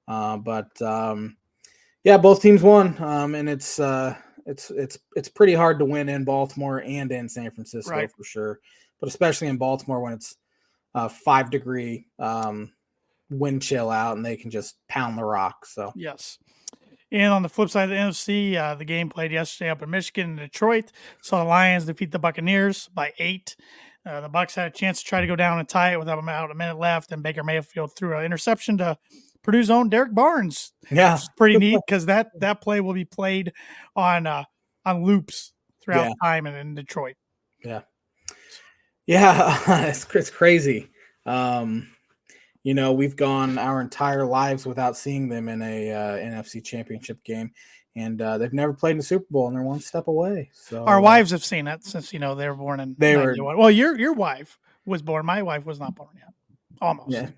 Speaker 2: But both teams won, and it's pretty hard to win in Baltimore and in San Francisco for sure. But especially in Baltimore when it's 5-degree wind chill out and they can just pound the rock. So
Speaker 1: yes. And on the flip side of the NFC, the game played yesterday up in Michigan and Detroit. Saw the Lions defeat the Buccaneers by 8. The Bucs had a chance to try to go down and tie it with about a minute left, and Baker Mayfield threw an interception to Purdue's own Derek Barnes.
Speaker 2: Yeah,
Speaker 1: it's pretty neat because that play will be played on loops throughout time and in Detroit.
Speaker 2: Yeah, it's crazy. We've gone our entire lives without seeing them in a NFC Championship game, and they've never played in the Super Bowl, and they're one step away. So
Speaker 1: our wives have seen it since they were born in 91. Well, your wife was born. My wife was not born yet. Almost. Yeah.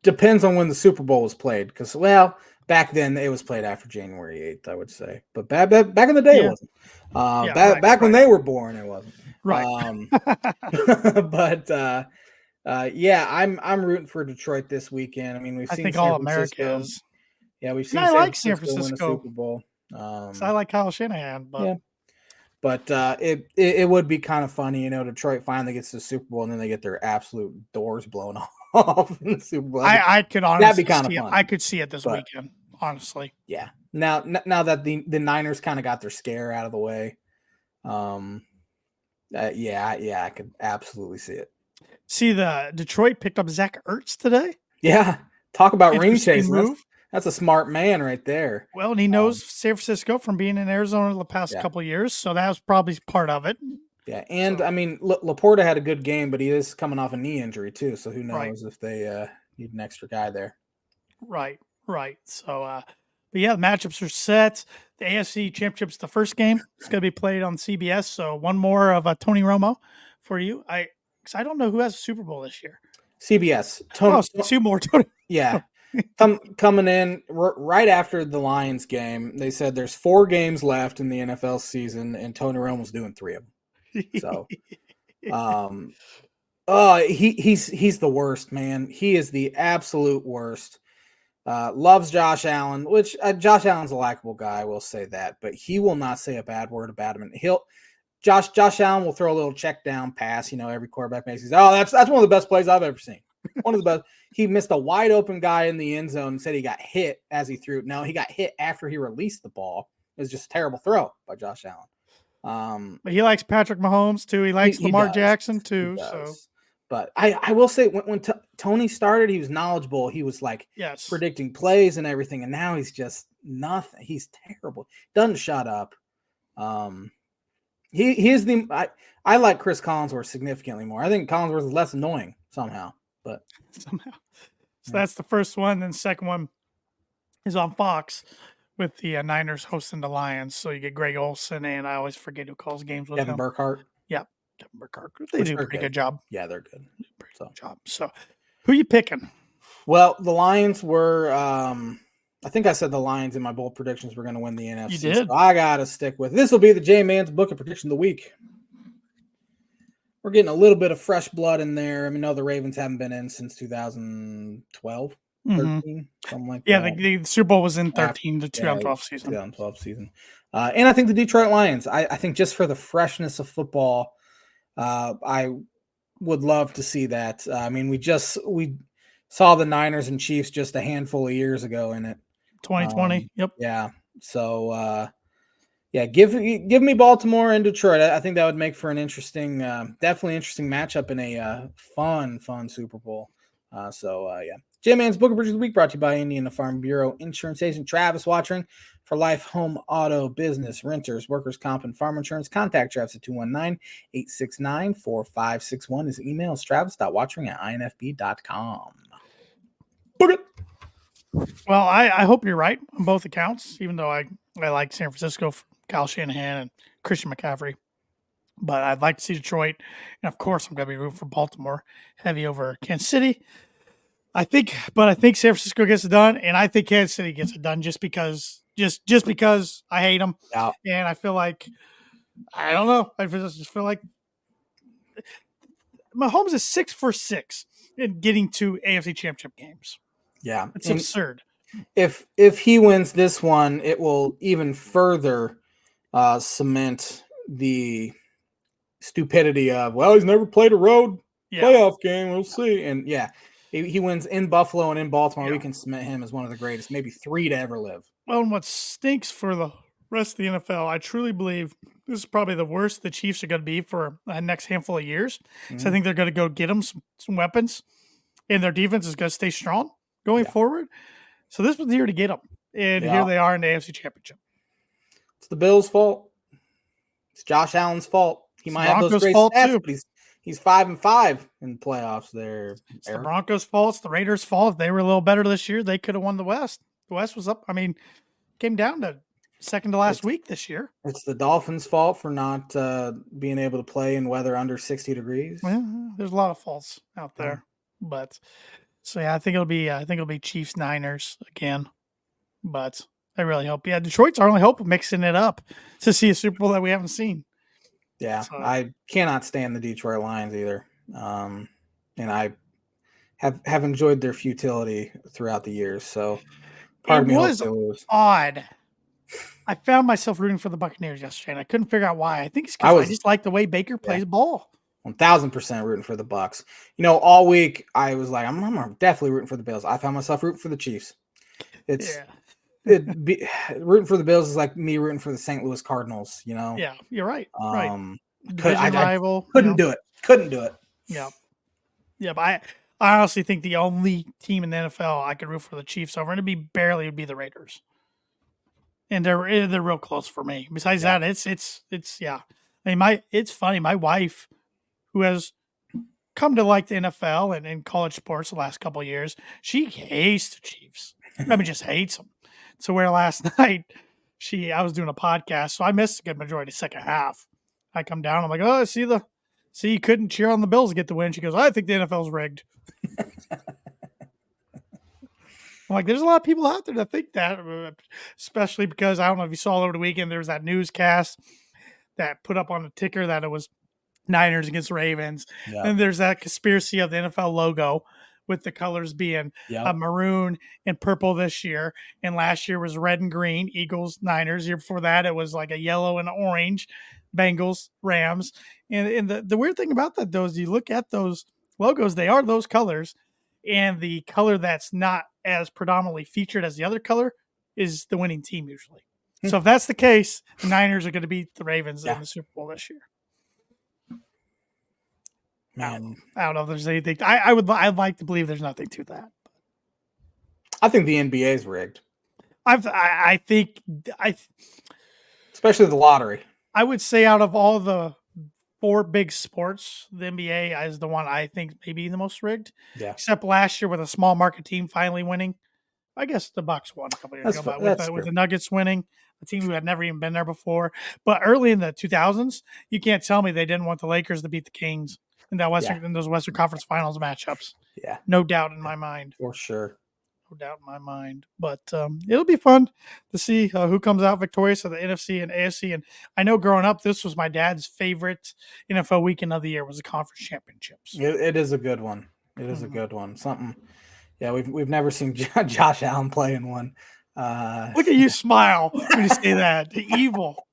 Speaker 2: Depends on when the Super Bowl was played, because back then it was played after January 8th, I would say. But back in the day, it wasn't. Back when they were born, it wasn't.
Speaker 1: Right.
Speaker 2: But I'm rooting for Detroit this weekend. I mean, we've seen
Speaker 1: all America is.
Speaker 2: Yeah, we've seen.
Speaker 1: I like San Francisco
Speaker 2: win a Super Bowl.
Speaker 1: I like Kyle Shanahan, but
Speaker 2: yeah. But it would be kind of funny, Detroit finally gets to the Super Bowl and then they get their absolute doors blown off in the Super Bowl.
Speaker 1: I could honestly
Speaker 2: that'd be kind of fun.
Speaker 1: I could see it this weekend, honestly.
Speaker 2: Yeah. Now that the Niners kind of got their scare out of the way, I could absolutely see it.
Speaker 1: See, the Detroit picked up Zach Ertz today.
Speaker 2: Yeah, talk about ring chasing. That's a smart man right there.
Speaker 1: Well, and he knows San Francisco from being in Arizona the past couple of years, so that was probably part of it.
Speaker 2: Yeah, and I mean, Laporta had a good game, but he is coming off a knee injury too, so who knows if they need an extra guy there.
Speaker 1: Right. So, but yeah, the matchups are set. The AFC Championship's the first game. It's going to be played on CBS, so one more of Tony Romo for you. I don't know who has a Super Bowl this year.
Speaker 2: CBS.
Speaker 1: Two more. Tony.
Speaker 2: Yeah. Coming in right after the Lions game, they said there's 4 games left in the NFL season, and Tony Romo's doing 3 of them. So, he's the worst, man. He is the absolute worst. Loves Josh Allen, which Josh Allen's a likable guy. I will say that, but he will not say a bad word about him. And Josh Allen will throw a little check down pass. Every quarterback makes. He's that's one of the best plays I've ever seen. One of the best. He missed a wide open guy in the end zone and said he got hit as he threw. No, he got hit after he released the ball. It was just a terrible throw by Josh Allen.
Speaker 1: But he likes Patrick Mahomes too. He likes Lamar Jackson too. So,
Speaker 2: but I will say when Tony started, he was knowledgeable. He was predicting plays and everything, and now he's just nothing. He's terrible. Doesn't shut up. He is I like Chris Collinsworth significantly more. I think Collinsworth is less annoying somehow. But
Speaker 1: somehow. So that's the first one. Then the second one is on Fox with the Niners hosting the Lions. So you get Greg Olsen, and I always forget who calls games with
Speaker 2: Kevin Burkhardt.
Speaker 1: Yeah, Kevin Burkhardt. They do a pretty good job.
Speaker 2: Yeah, they're good.
Speaker 1: Good job. So who are you picking?
Speaker 2: Well, the Lions were I think I said the Lions in my bold predictions were going to win the NFC.
Speaker 1: You did.
Speaker 2: So I got to stick with this. Will be the J-Man's Book of Prediction of the Week. we're getting a little bit of fresh blood in there. I mean, no, the Ravens haven't been in since 2012, 13, something like
Speaker 1: Yeah,
Speaker 2: that.
Speaker 1: the Super Bowl was in 13, the 2012 season.
Speaker 2: 2012 season. And I think the Detroit Lions, I think just for the freshness of football, I would love to see that. I mean, we saw the Niners and Chiefs just a handful of years ago in it.
Speaker 1: 2020. Yep.
Speaker 2: Yeah. So, yeah, give me Baltimore and Detroit. I think that would make for an interesting, definitely interesting matchup in a fun Super Bowl. Yeah. J-Man's Book of Bridges of the Week brought to you by Indiana Farm Bureau Insurance Agent Travis Watching. For life, home, auto, business, renters, workers' comp, and farm insurance, contact Travis at 219-869-4561. His email is travis.watching@infb.com. Book it.
Speaker 1: Well, I hope you're right on both accounts, even though I like San Francisco for Kyle Shanahan and Christian McCaffrey. But I'd like to see Detroit. And of course, I'm going to be rooting for Baltimore heavy over Kansas City. I think San Francisco gets it done, and I think Kansas City gets it done just because I hate them.
Speaker 2: Yeah.
Speaker 1: And I feel like, I don't know. I just feel like Mahomes is 6 for 6 in getting to AFC Championship games.
Speaker 2: Yeah.
Speaker 1: It's absurd.
Speaker 2: If he wins this one, it will even further cement the stupidity of, well, he's never played a road playoff game. We'll see. And yeah, he wins in Buffalo and in Baltimore. Yeah. We can cement him as one of the greatest, maybe 3 to ever live.
Speaker 1: Well, and what stinks for the rest of the NFL, I truly believe this is probably the worst the Chiefs are going to be for the next handful of years. Mm-hmm. So I think they're going to go get them some weapons, and their defense is going to stay strong going forward. So this was the year to get them, and here they are in the AFC Championship.
Speaker 2: It's the Bills' fault. It's Josh Allen's fault. He might have those great stats, but he's 5-5 in the playoffs there.
Speaker 1: It's the Broncos' fault. It's the Raiders' fault. If they were a little better this year, they could have won the West. The West was up. I mean, came down to second to last week this year.
Speaker 2: It's the Dolphins' fault for not being able to play in weather under 60 degrees.
Speaker 1: Well, there's a lot of faults out there, but so yeah, I think it'll be Chiefs Niners again. But I really hope. Yeah, Detroit's our only hope of mixing it up to see a Super Bowl that we haven't seen.
Speaker 2: Yeah, so, I cannot stand the Detroit Lions either, and I have enjoyed their futility throughout the years. So part of me hopes they lose.
Speaker 1: Odd. I found myself rooting for the Buccaneers yesterday, and I couldn't figure out why. I think it's because I just like the way Baker plays ball.
Speaker 2: 1,000% rooting for the Bucs. You know, all week I was like, I'm definitely rooting for the Bills. I found myself rooting for the Chiefs. Rooting for the Bills is like me rooting for the St. Louis Cardinals. You know.
Speaker 1: Yeah, you're right. Right.
Speaker 2: Rival. Couldn't do it. Couldn't do it.
Speaker 1: Yeah. Yeah, but I honestly think the only team in the NFL I could root for the Chiefs over, and it'd be the Raiders. And they're real close for me. Besides that, it's yeah. I mean, it's funny. My wife, who has come to like the NFL and college sports the last couple of years, she hates the Chiefs. I mean, just hates them. So where last night I was doing a podcast, so I missed a good majority of the second half. I come down, I'm like, oh, see you couldn't cheer on the Bills to get the win. She goes, I think the NFL's rigged. I'm like, there's a lot of people out there that think that, especially because I don't know if you saw over the weekend, there was that newscast that put up on the ticker that it was Niners against Ravens. Yep. And there's that conspiracy of the NFL logo with the colors being maroon and purple this year. And last year was red and green, Eagles, Niners. Year before that, it was like a yellow and orange, Bengals, Rams. And the weird thing about that, though, is you look at those logos, they are those colors. And the color that's not as predominantly featured as the other color is the winning team usually. So if that's the case, the Niners are going to beat the Ravens in the Super Bowl this year.
Speaker 2: Man,
Speaker 1: I don't know if there's anything. I'd like to believe there's nothing to that.
Speaker 2: I think the NBA is rigged.
Speaker 1: I think
Speaker 2: especially the lottery.
Speaker 1: I would say out of all the 4 big sports, the NBA is the one I think maybe the most rigged. Yeah. Except last year with a small market team finally winning. I guess the Bucks won a couple years ago, but with the Nuggets winning, a team who had never even been there before. But early in the 2000s, you can't tell me they didn't want the Lakers to beat the Kings in that in those Western Conference Finals matchups.
Speaker 2: Yeah,
Speaker 1: no doubt in my mind.
Speaker 2: For sure.
Speaker 1: no doubt in my mind. But it'll be fun to see who comes out victorious of the NFC and AFC. And I know growing up, this was my dad's favorite NFL weekend of the year was the conference championships.
Speaker 2: It is a good one. It is a good one. Something. Yeah, we've never seen Josh Allen play in one.
Speaker 1: Look at you smile when you say that. The evil.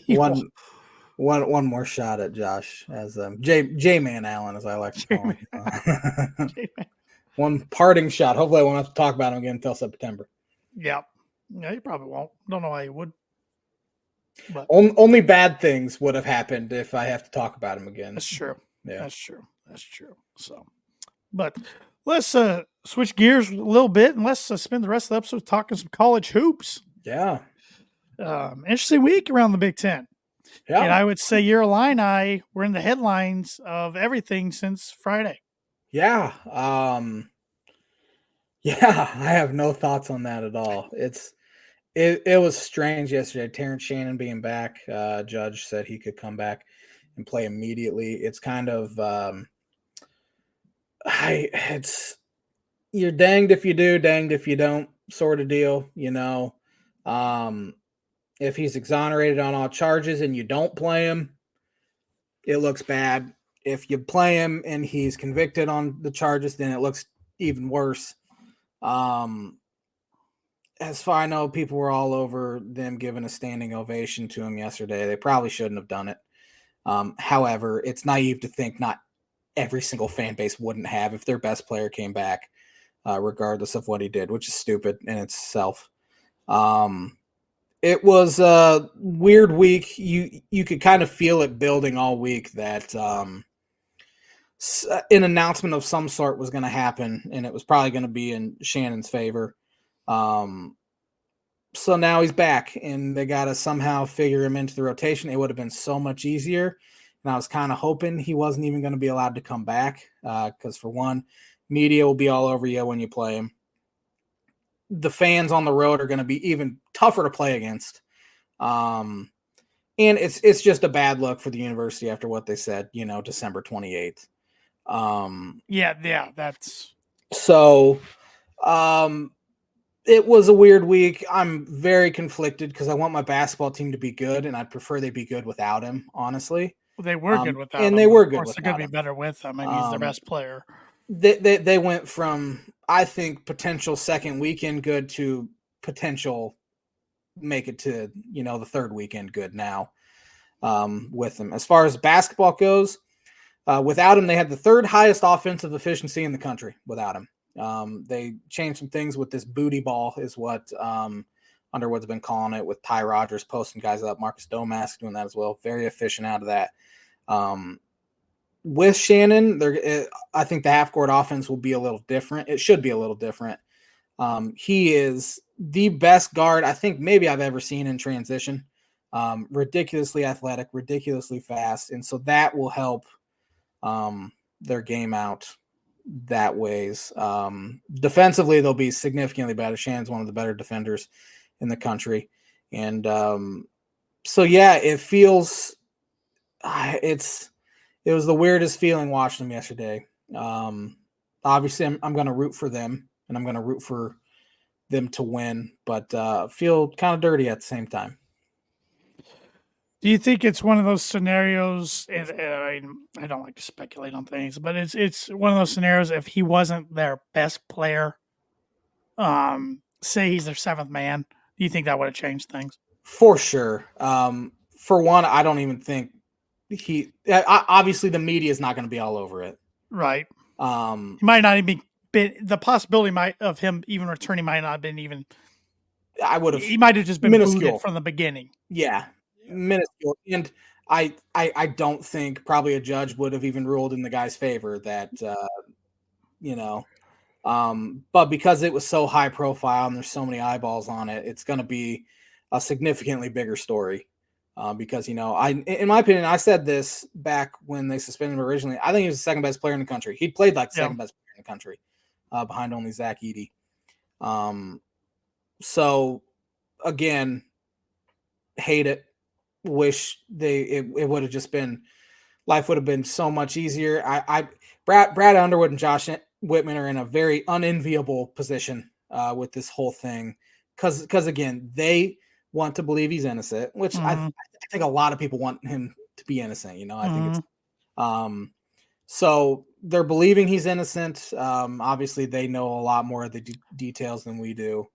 Speaker 2: Evil. One more shot at Josh as J-Man Allen, as I like to call him. One parting shot. Hopefully I won't have to talk about him again until September.
Speaker 1: Yeah. Yeah, you probably won't. Don't know why you would.
Speaker 2: But only bad things would have happened if I have to talk about him again.
Speaker 1: That's true.
Speaker 2: Yeah.
Speaker 1: That's true. So, but let's switch gears a little bit and let's spend the rest of the episode talking some college hoops.
Speaker 2: Yeah.
Speaker 1: Interesting week around the Big Ten.
Speaker 2: Yeah.
Speaker 1: And I would say your Illini were in the headlines of everything since Friday.
Speaker 2: Yeah. Yeah, I have no thoughts on that at all. It was strange yesterday. Terrance Shannon being back. Judge said he could come back and play immediately. It's kind of you're danged if you do, danged if you don't sort of deal, you know. If he's exonerated on all charges and you don't play him, it looks bad. If you play him and he's convicted on the charges, then it looks even worse. As far as I know, people were all over them giving a standing ovation to him yesterday. They probably shouldn't have done it. However, it's naive to think not every single fan base wouldn't have if their best player came back, regardless of what he did, which is stupid in itself. It was a weird week. You could kind of feel it building all week that an announcement of some sort was going to happen, and it was probably going to be in Shannon's favor. So now he's back, and they got to somehow figure him into the rotation. It would have been so much easier, and I was kind of hoping he wasn't even going to be allowed to come back because, for one, media will be all over you when you play him. The fans on the road are going to be even tougher to play against. And it's just a bad look for the university after what they said, December 28th.
Speaker 1: That's
Speaker 2: so. It was a weird week. I'm very conflicted because I want my basketball team to be good, and I'd prefer they be good without him, honestly.
Speaker 1: Well, they were good without him.
Speaker 2: And they were good
Speaker 1: without him. Of course, they're going to be better with him. I mean, he's their best player.
Speaker 2: They went from, I think, potential second weekend good to potential make it to, the third weekend good now with him. As far as basketball goes, without him, they had the third highest offensive efficiency in the country without him. They changed some things with this booty ball is what Underwood's been calling it, with Ty Rodgers posting guys up, Marcus Domask doing that as well. Very efficient out of that. With Shannon, I think the half-court offense will be a little different. It should be a little different. He is the best guard I think maybe I've ever seen in transition. Ridiculously athletic, ridiculously fast, and so that will help their game out that ways. Defensively, they'll be significantly better. Shannon's one of the better defenders in the country. And so, yeah, it feels it was the weirdest feeling watching them yesterday. Obviously, I'm going to root for them, and I'm going to root for them to win, but feel kind of dirty at the same time.
Speaker 1: Do you think it's one of those scenarios? I don't like to speculate on things, but it's one of those scenarios. If he wasn't their best player, say he's their seventh man, do you think that would have changed things?
Speaker 2: For sure. For one, I don't even think obviously the media is not going to be all over it.
Speaker 1: Right. He might not even been the possibility of him even returning might not have been even. He might have just been minuscule from the beginning.
Speaker 2: Yeah. Minuscule. And I don't think probably a judge would have even ruled in the guy's favor that but because it was so high profile and there's so many eyeballs on it, it's going to be a significantly bigger story because in my opinion, I said this back when they suspended him originally. I think he was the second best player in the country. He played like the second best player in the country behind only Zach Edey. So again, hate it. Wish it would have just been, life would have been so much easier. Brad Underwood and Josh Whitman are in a very unenviable position with this whole thing. Because again, they want to believe he's innocent, which I think a lot of people want him to be innocent. I think it's so they're believing he's innocent. Obviously, they know a lot more of the details than we do.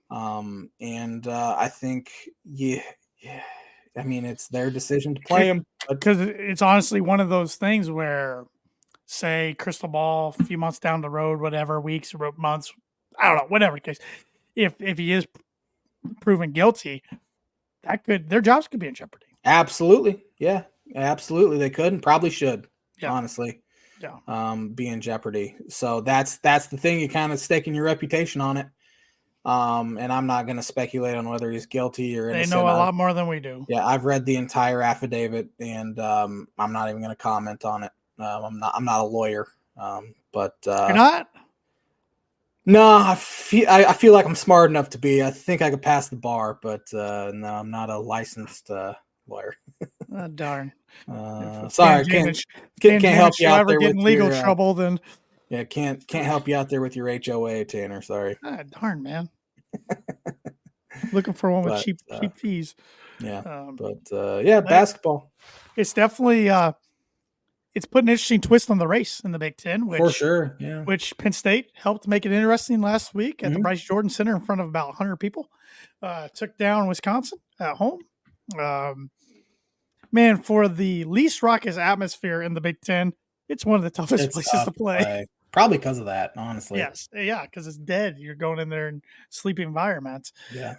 Speaker 2: And I think, I mean, it's their decision to play him.
Speaker 1: Because it's honestly one of those things where, say, crystal ball, a few months down the road, whatever, weeks or months, I don't know, whatever case, if he is proven guilty, their jobs could be in jeopardy.
Speaker 2: Absolutely. Yeah, absolutely. They could and probably should, honestly.
Speaker 1: Yeah.
Speaker 2: Be in jeopardy. So that's the thing. You kind of staking your reputation on it. And I'm not going to speculate on whether he's guilty or innocent.
Speaker 1: They know a lot more than we do.
Speaker 2: Yeah, I've read the entire affidavit, and I'm not even going to comment on it. I'm not a lawyer. But
Speaker 1: you're not?
Speaker 2: No, I feel like I'm smart enough to be. I think I could pass the bar, but no, I'm not a licensed lawyer.
Speaker 1: Oh, darn.
Speaker 2: Sorry, can't help you out there
Speaker 1: with legal trouble. Then
Speaker 2: can't help you out there with your HOA, Tanner. Sorry.
Speaker 1: Darn, man. Looking for one with cheap fees.
Speaker 2: Yeah, basketball.
Speaker 1: It's definitely it's put an interesting twist on the race in the Big Ten, which,
Speaker 2: for sure. Yeah,
Speaker 1: which Penn State helped make it interesting last week at the Bryce Jordan Center in front of about 100 people. Took down Wisconsin at home. Man, for the least raucous atmosphere in the Big Ten, it's one of the toughest places to play.
Speaker 2: Probably because of that, honestly.
Speaker 1: Yes, yeah, because it's dead. You're going in there in sleepy environments.
Speaker 2: Yeah.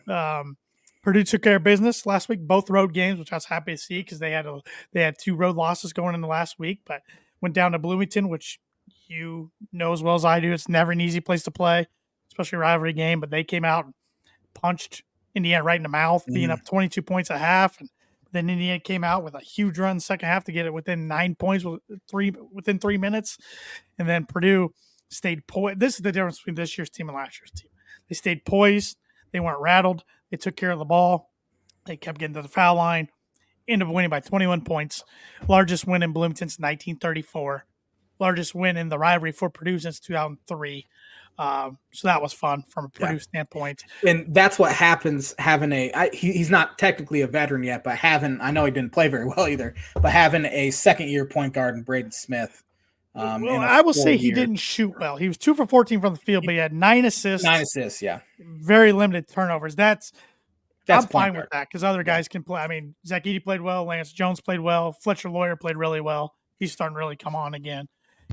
Speaker 1: Purdue took care of business last week, both road games, which I was happy to see because they had 2 road losses going in the last week, but went down to Bloomington, which you know as well as I do, it's never an easy place to play, especially a rivalry game. But they came out and punched Indiana right in the mouth, being up 22 points at half, and then Indiana came out with a huge run second half to get it within 9 points within 3 minutes, and then Purdue stayed poised. This is the difference between this year's team and last year's team. They stayed poised. They weren't rattled. They took care of the ball. They kept getting to the foul line. Ended up winning by 21 points. Largest win in Bloomington since 1934. Largest win in the rivalry for Purdue since 2003. So that was fun from a Purdue standpoint.
Speaker 2: And that's what happens having he's not technically a veteran yet, but I know he didn't play very well either, but having a second-year point guard in Braden Smith.
Speaker 1: I will say he didn't shoot well. He was 2 for 14 from the field, but he had 9 assists.
Speaker 2: 9 assists, yeah.
Speaker 1: Very limited turnovers. I'm fine with that because other guys can play. I mean, Zach Edey played well. Lance Jones played well. Fletcher Lawyer played really well. He's starting to really come on again.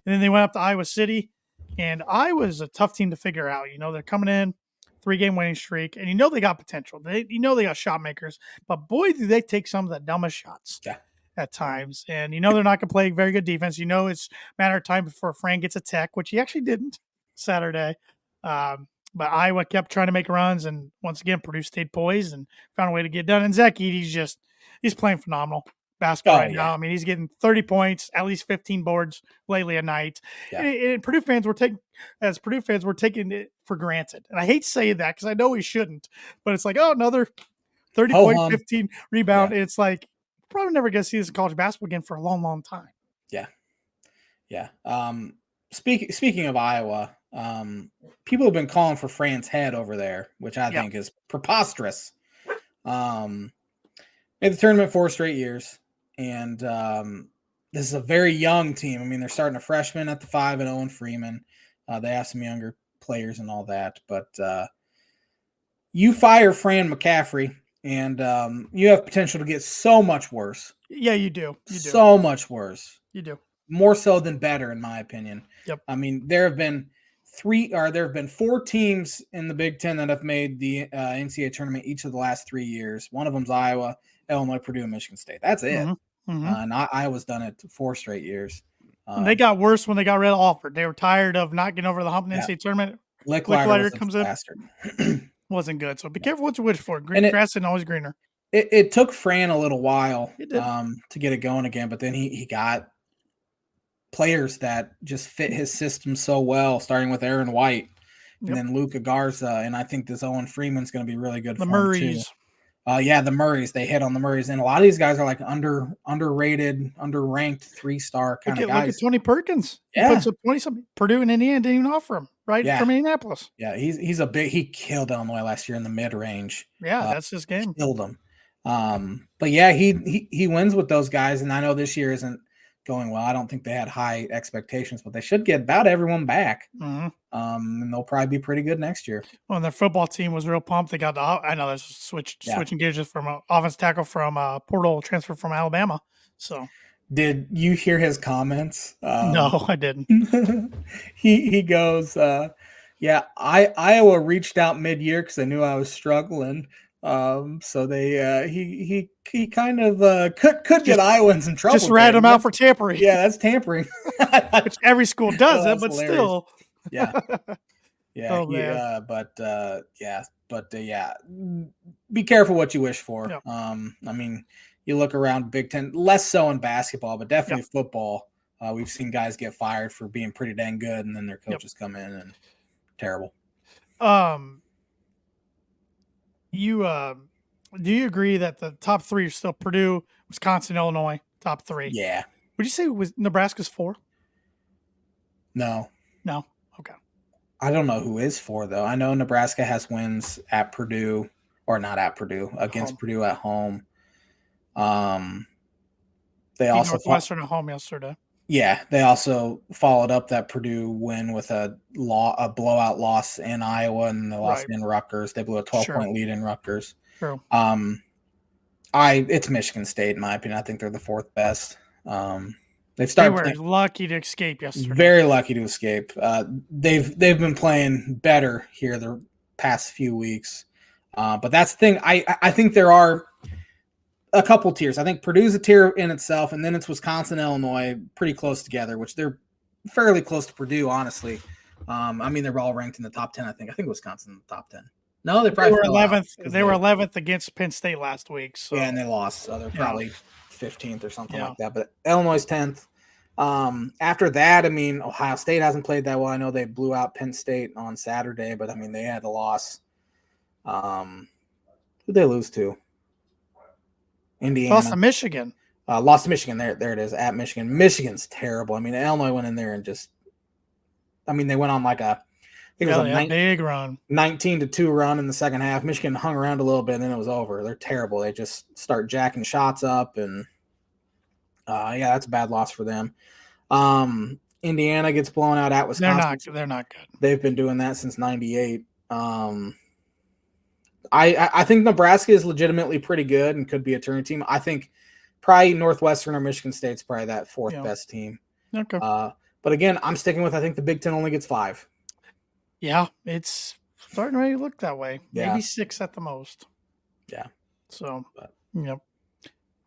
Speaker 1: And then they went up to Iowa City, and Iowa's a tough team to figure out. They're coming in, 3-game winning streak, and they got potential. They got shot makers, but boy, do they take some of the dumbest shots.
Speaker 2: Yeah.
Speaker 1: At times. And they're not going to play very good defense. It's a matter of time before Fran gets a tech, which he actually didn't Saturday. But Iowa kept trying to make runs, and once again, Purdue stayed poised and found a way to get done. And Zach Edey's he's playing phenomenal basketball now. I mean, he's getting 30 points, at least 15 boards lately a night. Yeah. And Purdue fans were taking it for granted. And I hate to say that because I know we shouldn't, but it's like, another 30 point, 15 rebound. Yeah. It's like, probably never going to see this in college basketball again for a long, long time.
Speaker 2: Yeah. Yeah. Speaking of Iowa, people have been calling for Fran's head over there, which I think is preposterous. Made the tournament 4 straight years. And this is a very young team. I mean, they're starting a freshman at the 5 and Owen Freeman. They have some younger players and all that, but you fire Fran McCaffrey, and you have potential to get so much worse.
Speaker 1: Yeah, you do.
Speaker 2: So much worse.
Speaker 1: You do.
Speaker 2: More so than better, in my opinion.
Speaker 1: Yep.
Speaker 2: I mean, there have been 4 teams in the Big Ten that have made the NCAA tournament each of the last 3 years. One of them's Iowa, Illinois, Purdue, and Michigan State. That's it.
Speaker 1: Mm-hmm.
Speaker 2: And Iowa's done it 4 straight years.
Speaker 1: They got worse when they got rid of Alford. They were tired of not getting over the hump in the NCAA tournament.
Speaker 2: Licklider
Speaker 1: comes in. Wasn't good. So be careful what you wish for. Green grass isn't always greener.
Speaker 2: It took Fran a little while to get it going again, but then he got players that just fit his system so well, starting with Aaron White and then Luka Garza, and I think this Owen Freeman's going to be really good for him too. Yeah, the Murrays, they hit on the Murrays. And a lot of these guys are like underrated, underranked 3-star kind of guys.
Speaker 1: Look at Tony Perkins. He
Speaker 2: Yeah.
Speaker 1: puts up 20-something. Purdue and Indiana didn't even offer him, right?
Speaker 2: Yeah.
Speaker 1: From Indianapolis.
Speaker 2: Yeah, he killed Illinois last year in the mid-range.
Speaker 1: Yeah, that's his game.
Speaker 2: Killed them. But yeah, he wins with those guys, and I know this year isn't going well. I don't think they had high expectations, but they should get about everyone back.
Speaker 1: Mm-hmm.
Speaker 2: And they'll probably be pretty good next year.
Speaker 1: Well, and their football team was real pumped. They got I know that's switching gears just from offense tackle from portal transfer from Alabama. So,
Speaker 2: did you hear his comments?
Speaker 1: No, I didn't.
Speaker 2: he goes, yeah, Iowa reached out mid-year because they knew I was struggling. So they he kind of could get Iowa in some trouble.
Speaker 1: Just rat him out for tampering.
Speaker 2: Yeah, that's tampering.
Speaker 1: Which every school does it, but
Speaker 2: hilarious.
Speaker 1: still.
Speaker 2: Yeah. Yeah.
Speaker 1: Oh,
Speaker 2: yeah. Be careful what you wish for.
Speaker 1: Yep.
Speaker 2: I mean, you look around Big Ten, less so in basketball, but definitely football. We've seen guys get fired for being pretty dang good, and then their coaches come in and terrible.
Speaker 1: Do you agree that the top three are still Purdue, Wisconsin, Illinois, top three?
Speaker 2: Yeah.
Speaker 1: Would you say Nebraska's 4?
Speaker 2: No.
Speaker 1: Okay.
Speaker 2: I don't know who is 4 though. I know Nebraska has wins at Purdue, or not at Purdue, against Purdue at home. They also
Speaker 1: Northwestern at home yesterday.
Speaker 2: Yeah, they also followed up that Purdue win with a blowout loss in Iowa, and they lost in Rutgers. They blew a 12-point lead in Rutgers.
Speaker 1: True.
Speaker 2: It's Michigan State in my opinion. I think they're the 4th best.
Speaker 1: They were lucky to escape yesterday.
Speaker 2: Very lucky to escape. They've been playing better here the past few weeks. But that's the thing. I think there are a couple tiers. I think Purdue's a tier in itself, and then it's Wisconsin, Illinois, pretty close together, which they're fairly close to Purdue, honestly. I mean, they're all ranked in the top 10, I think. I think Wisconsin in the top 10. No, they probably
Speaker 1: were 11th. They were 11th against Penn State last week. So.
Speaker 2: Yeah, and they lost. So they're probably 15th or something like that. But Illinois 10th. After that, I mean, Ohio State hasn't played that well. I know they blew out Penn State on Saturday, but I mean, they had a loss. Who'd they lose to? Indiana.
Speaker 1: Lost to Michigan.
Speaker 2: Lost to Michigan. There it is, at Michigan. Michigan's terrible. I mean, Illinois went in there and they went on like a
Speaker 1: big run.
Speaker 2: 19-2 run in the second half. Michigan hung around a little bit, and then it was over. They're terrible. They just start jacking shots up, and that's a bad loss for them. Indiana gets blown out at Wisconsin.
Speaker 1: They're not good.
Speaker 2: They've been doing that since '98. I think Nebraska is legitimately pretty good and could be a tournament team. I think probably Northwestern or Michigan State's probably that 4th best team.
Speaker 1: Okay.
Speaker 2: But again, I'm sticking with I think the Big Ten only gets 5.
Speaker 1: Yeah, it's starting to really look that way.
Speaker 2: Yeah.
Speaker 1: Maybe 6 at the most.
Speaker 2: Yeah.
Speaker 1: So, Want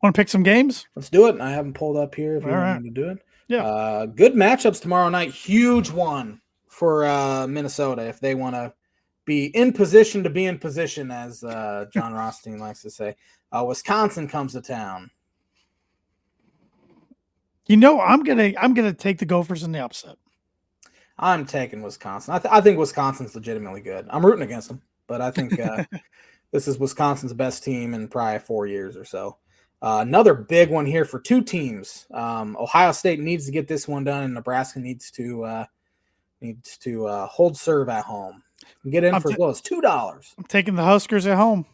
Speaker 1: to pick some games?
Speaker 2: Let's do it. I haven't pulled up here if you want me to do it.
Speaker 1: Yeah.
Speaker 2: Good matchups tomorrow night. Huge one for Minnesota if they want to be in position to be in position, as John Rothstein likes to say. Wisconsin comes to town.
Speaker 1: I'm gonna take the Gophers in the upset.
Speaker 2: I'm taking Wisconsin. I think Wisconsin's legitimately good. I'm rooting against them, but I think this is Wisconsin's best team in probably 4 years or so. Another big one here for 2 teams. Ohio State needs to get this one done, and Nebraska needs to hold serve at home. Get in for as low as $2.
Speaker 1: I'm taking the Huskers at home.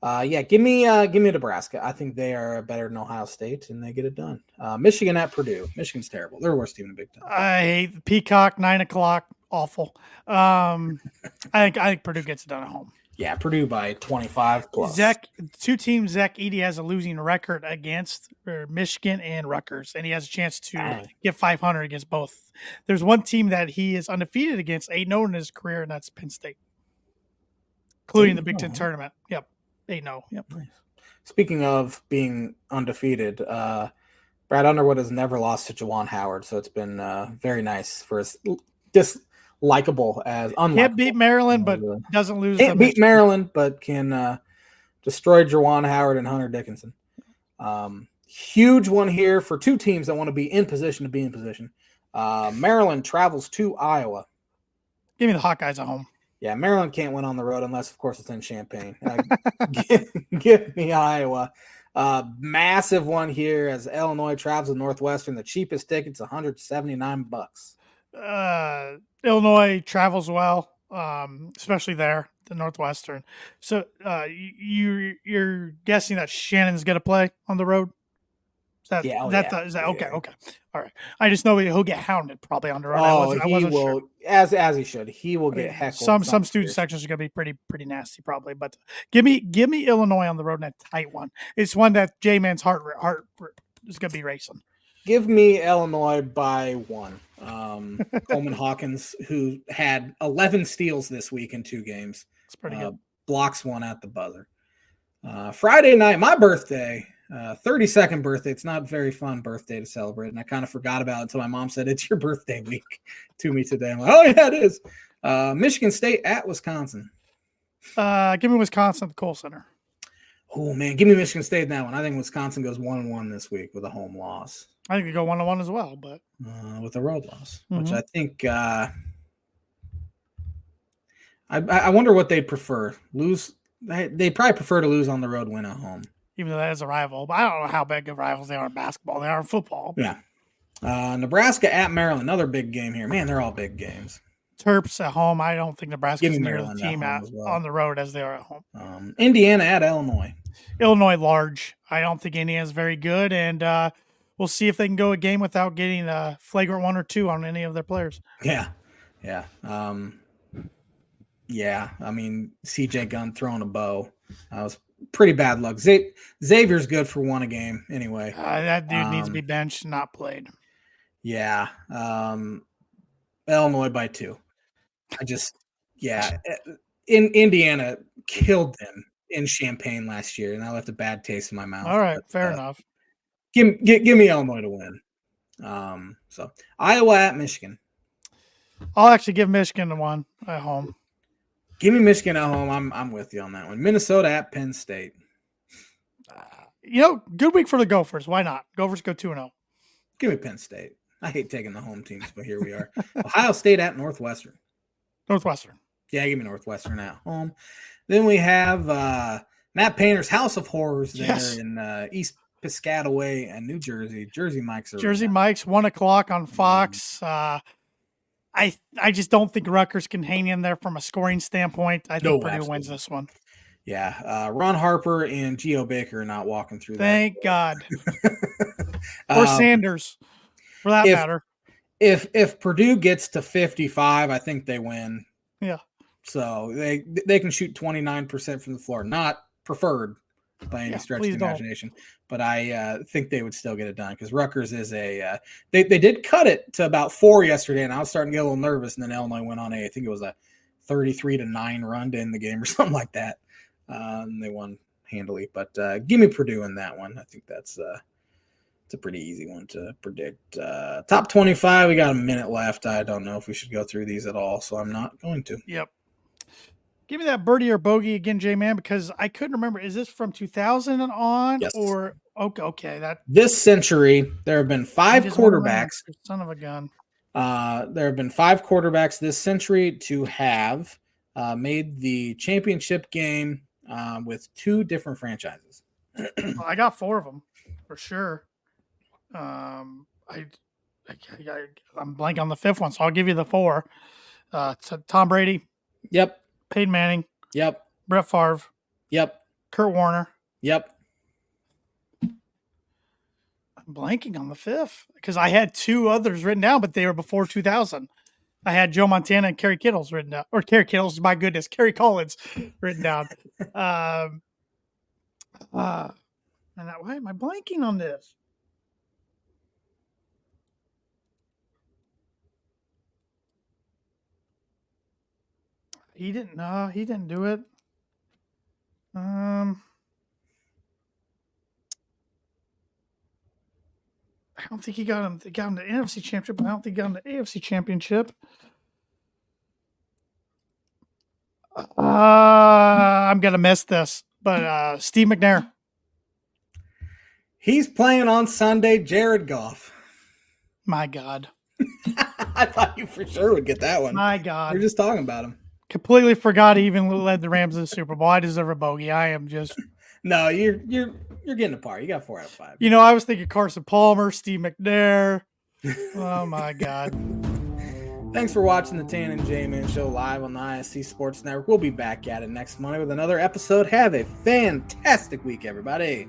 Speaker 2: Give me Nebraska. I think they are better than Ohio State, and they get it done. Michigan at Purdue. Michigan's terrible. They're the worst team in the Big Ten.
Speaker 1: I hate the Peacock 9:00. Awful. I think Purdue gets it done at home.
Speaker 2: Yeah, Purdue by 25 plus.
Speaker 1: Zach Edey has a losing record against Michigan and Rutgers, and he has a chance to get 500 against both. There's one team that he is undefeated against, 8-0 in his career, and that's Penn State, including the Big Ten tournament. Yep, 8-0. Yep.
Speaker 2: Nice. Speaking of being undefeated, Brad Underwood has never lost to Juwan Howard, so it's been very nice for his likable as unlikable.
Speaker 1: Can't beat Maryland, but doesn't lose.
Speaker 2: Can't beat Maryland, but can destroy Juwan Howard and Hunter Dickinson. Huge one here for 2 teams that want to be in position to be in position. Maryland travels to Iowa.
Speaker 1: Give me the Hawkeyes at home.
Speaker 2: Yeah, Maryland can't win on the road unless, of course, it's in Champaign. Give me Iowa. Massive one here as Illinois travels to Northwestern. The cheapest ticket's $179.
Speaker 1: Illinois travels well, especially there, the Northwestern. So you're guessing that Shannon's going to play on the road? Is that is that okay? Okay, all right. I just know he'll get hounded probably on the road. I wasn't
Speaker 2: will,
Speaker 1: sure.
Speaker 2: as he should. He will get heckled.
Speaker 1: Some student sections are going to be pretty nasty probably. But give me Illinois on the road in a tight one. It's one that J-Man's heart is going to be racing.
Speaker 2: Give me Illinois by 1. Coleman Hawkins, who had 11 steals this week in 2 games.
Speaker 1: It's pretty good.
Speaker 2: Blocks one at the buzzer. Friday night, my birthday, 32nd birthday. It's not a very fun birthday to celebrate, and I kind of forgot about it until my mom said, "It's your birthday week" to me today. I'm like, oh, yeah, it is. Michigan State at Wisconsin.
Speaker 1: Give me Wisconsin at the Kohl Center.
Speaker 2: Oh, man, give me Michigan State in that one. I think Wisconsin goes 1-1 this week with a home loss.
Speaker 1: I think they go 1-1 as well, but
Speaker 2: with a road loss, which I think I wonder what they'd prefer. Lose. They probably prefer to lose on the road, win at home.
Speaker 1: Even though that is a rival, but I don't know how big of rivals they are in basketball. They are in football.
Speaker 2: Yeah. Nebraska at Maryland, another big game here. Man, they're all big games.
Speaker 1: Terps at home. I don't think Nebraska's near the team on the road as they are at home.
Speaker 2: Indiana at Illinois.
Speaker 1: Illinois large. I don't think Indiana's very good, and we'll see if they can go a game without getting a flagrant 1 or 2 on any of their players.
Speaker 2: Yeah. I mean, CJ Gunn throwing a bow. That was pretty bad luck. Xavier's good for 1 a game anyway.
Speaker 1: That dude needs to be benched, not played.
Speaker 2: Yeah. Illinois by 2. In Indiana killed them in Champaign last year, and I left a bad taste in my mouth.
Speaker 1: All right, fair enough.
Speaker 2: Give me Illinois to win. So Iowa at Michigan.
Speaker 1: I'll actually give Michigan 1 at home.
Speaker 2: Give me Michigan at home. I'm with you on that one. Minnesota at Penn State.
Speaker 1: Good week for the Gophers. Why not? Gophers go 2-0.
Speaker 2: Give me Penn State. I hate taking the home teams, but here we are. Ohio State at Northwestern.
Speaker 1: Northwestern.
Speaker 2: Yeah, give me Northwestern at home. Then we have Matt Painter's House of Horrors there in East Piscataway and New Jersey. Jersey Mike's
Speaker 1: 1:00 on Fox. I just don't think Rutgers can hang in there from a scoring standpoint. I think Purdue wins this one.
Speaker 2: Yeah, Ron Harper and Geo Baker are not walking through that.
Speaker 1: Thank God. Or Sanders, for that matter.
Speaker 2: If Purdue gets to 55, I think they win.
Speaker 1: Yeah.
Speaker 2: So they can shoot 29% from the floor. Not preferred by any stretch of the imagination. But I think they would still get it done because Rutgers is they did cut it to about 4 yesterday, and I was starting to get a little nervous, and then Illinois went on I think it was a 33-9 run to end the game or something like that. And they won handily. But give me Purdue in that one. I think it's a pretty easy one to predict. Top 25, we got a minute left. I don't know if we should go through these at all, so I'm not going to.
Speaker 1: Yep. Give me that birdie or bogey again, J-Man, because I couldn't remember. Is this from 2000 and on?
Speaker 2: Yes.
Speaker 1: Or okay.
Speaker 2: This century, there have been 5 quarterbacks.
Speaker 1: Son of a gun.
Speaker 2: There have been 5 quarterbacks this century to have made the championship game with 2 different franchises.
Speaker 1: Well, I got 4 of them for sure. I'm blank on the 5th one, so I'll give you the 4. Tom Brady.
Speaker 2: Yep.
Speaker 1: Peyton Manning.
Speaker 2: Yep.
Speaker 1: Brett Favre.
Speaker 2: Yep.
Speaker 1: Kurt Warner.
Speaker 2: Yep.
Speaker 1: I'm blanking on the 5th because I had 2 others written down, but they were before 2000. I had Joe Montana and Kerry Kittles written down, or Kerry Kittles, my goodness, Kerry Collins written down. Why am I blanking on this? He didn't do it. I don't think he got him. They got him the NFC Championship, but I don't think he got him the AFC Championship. I'm gonna miss this, but Steve McNair.
Speaker 2: He's playing on Sunday. Jared Goff.
Speaker 1: My God.
Speaker 2: I thought you for sure would get that one.
Speaker 1: My God.
Speaker 2: We're just talking about him.
Speaker 1: Completely forgot he even led the Rams to the Super Bowl. I deserve a bogey. I am just.
Speaker 2: No, you're getting a par. You got 4 out of 5.
Speaker 1: I was thinking Carson Palmer, Steve McNair. Oh my God.
Speaker 2: Thanks for watching the Tan and J-Man Show live on the ISC Sports Network. We'll be back at it next Monday with another episode. Have a fantastic week, everybody.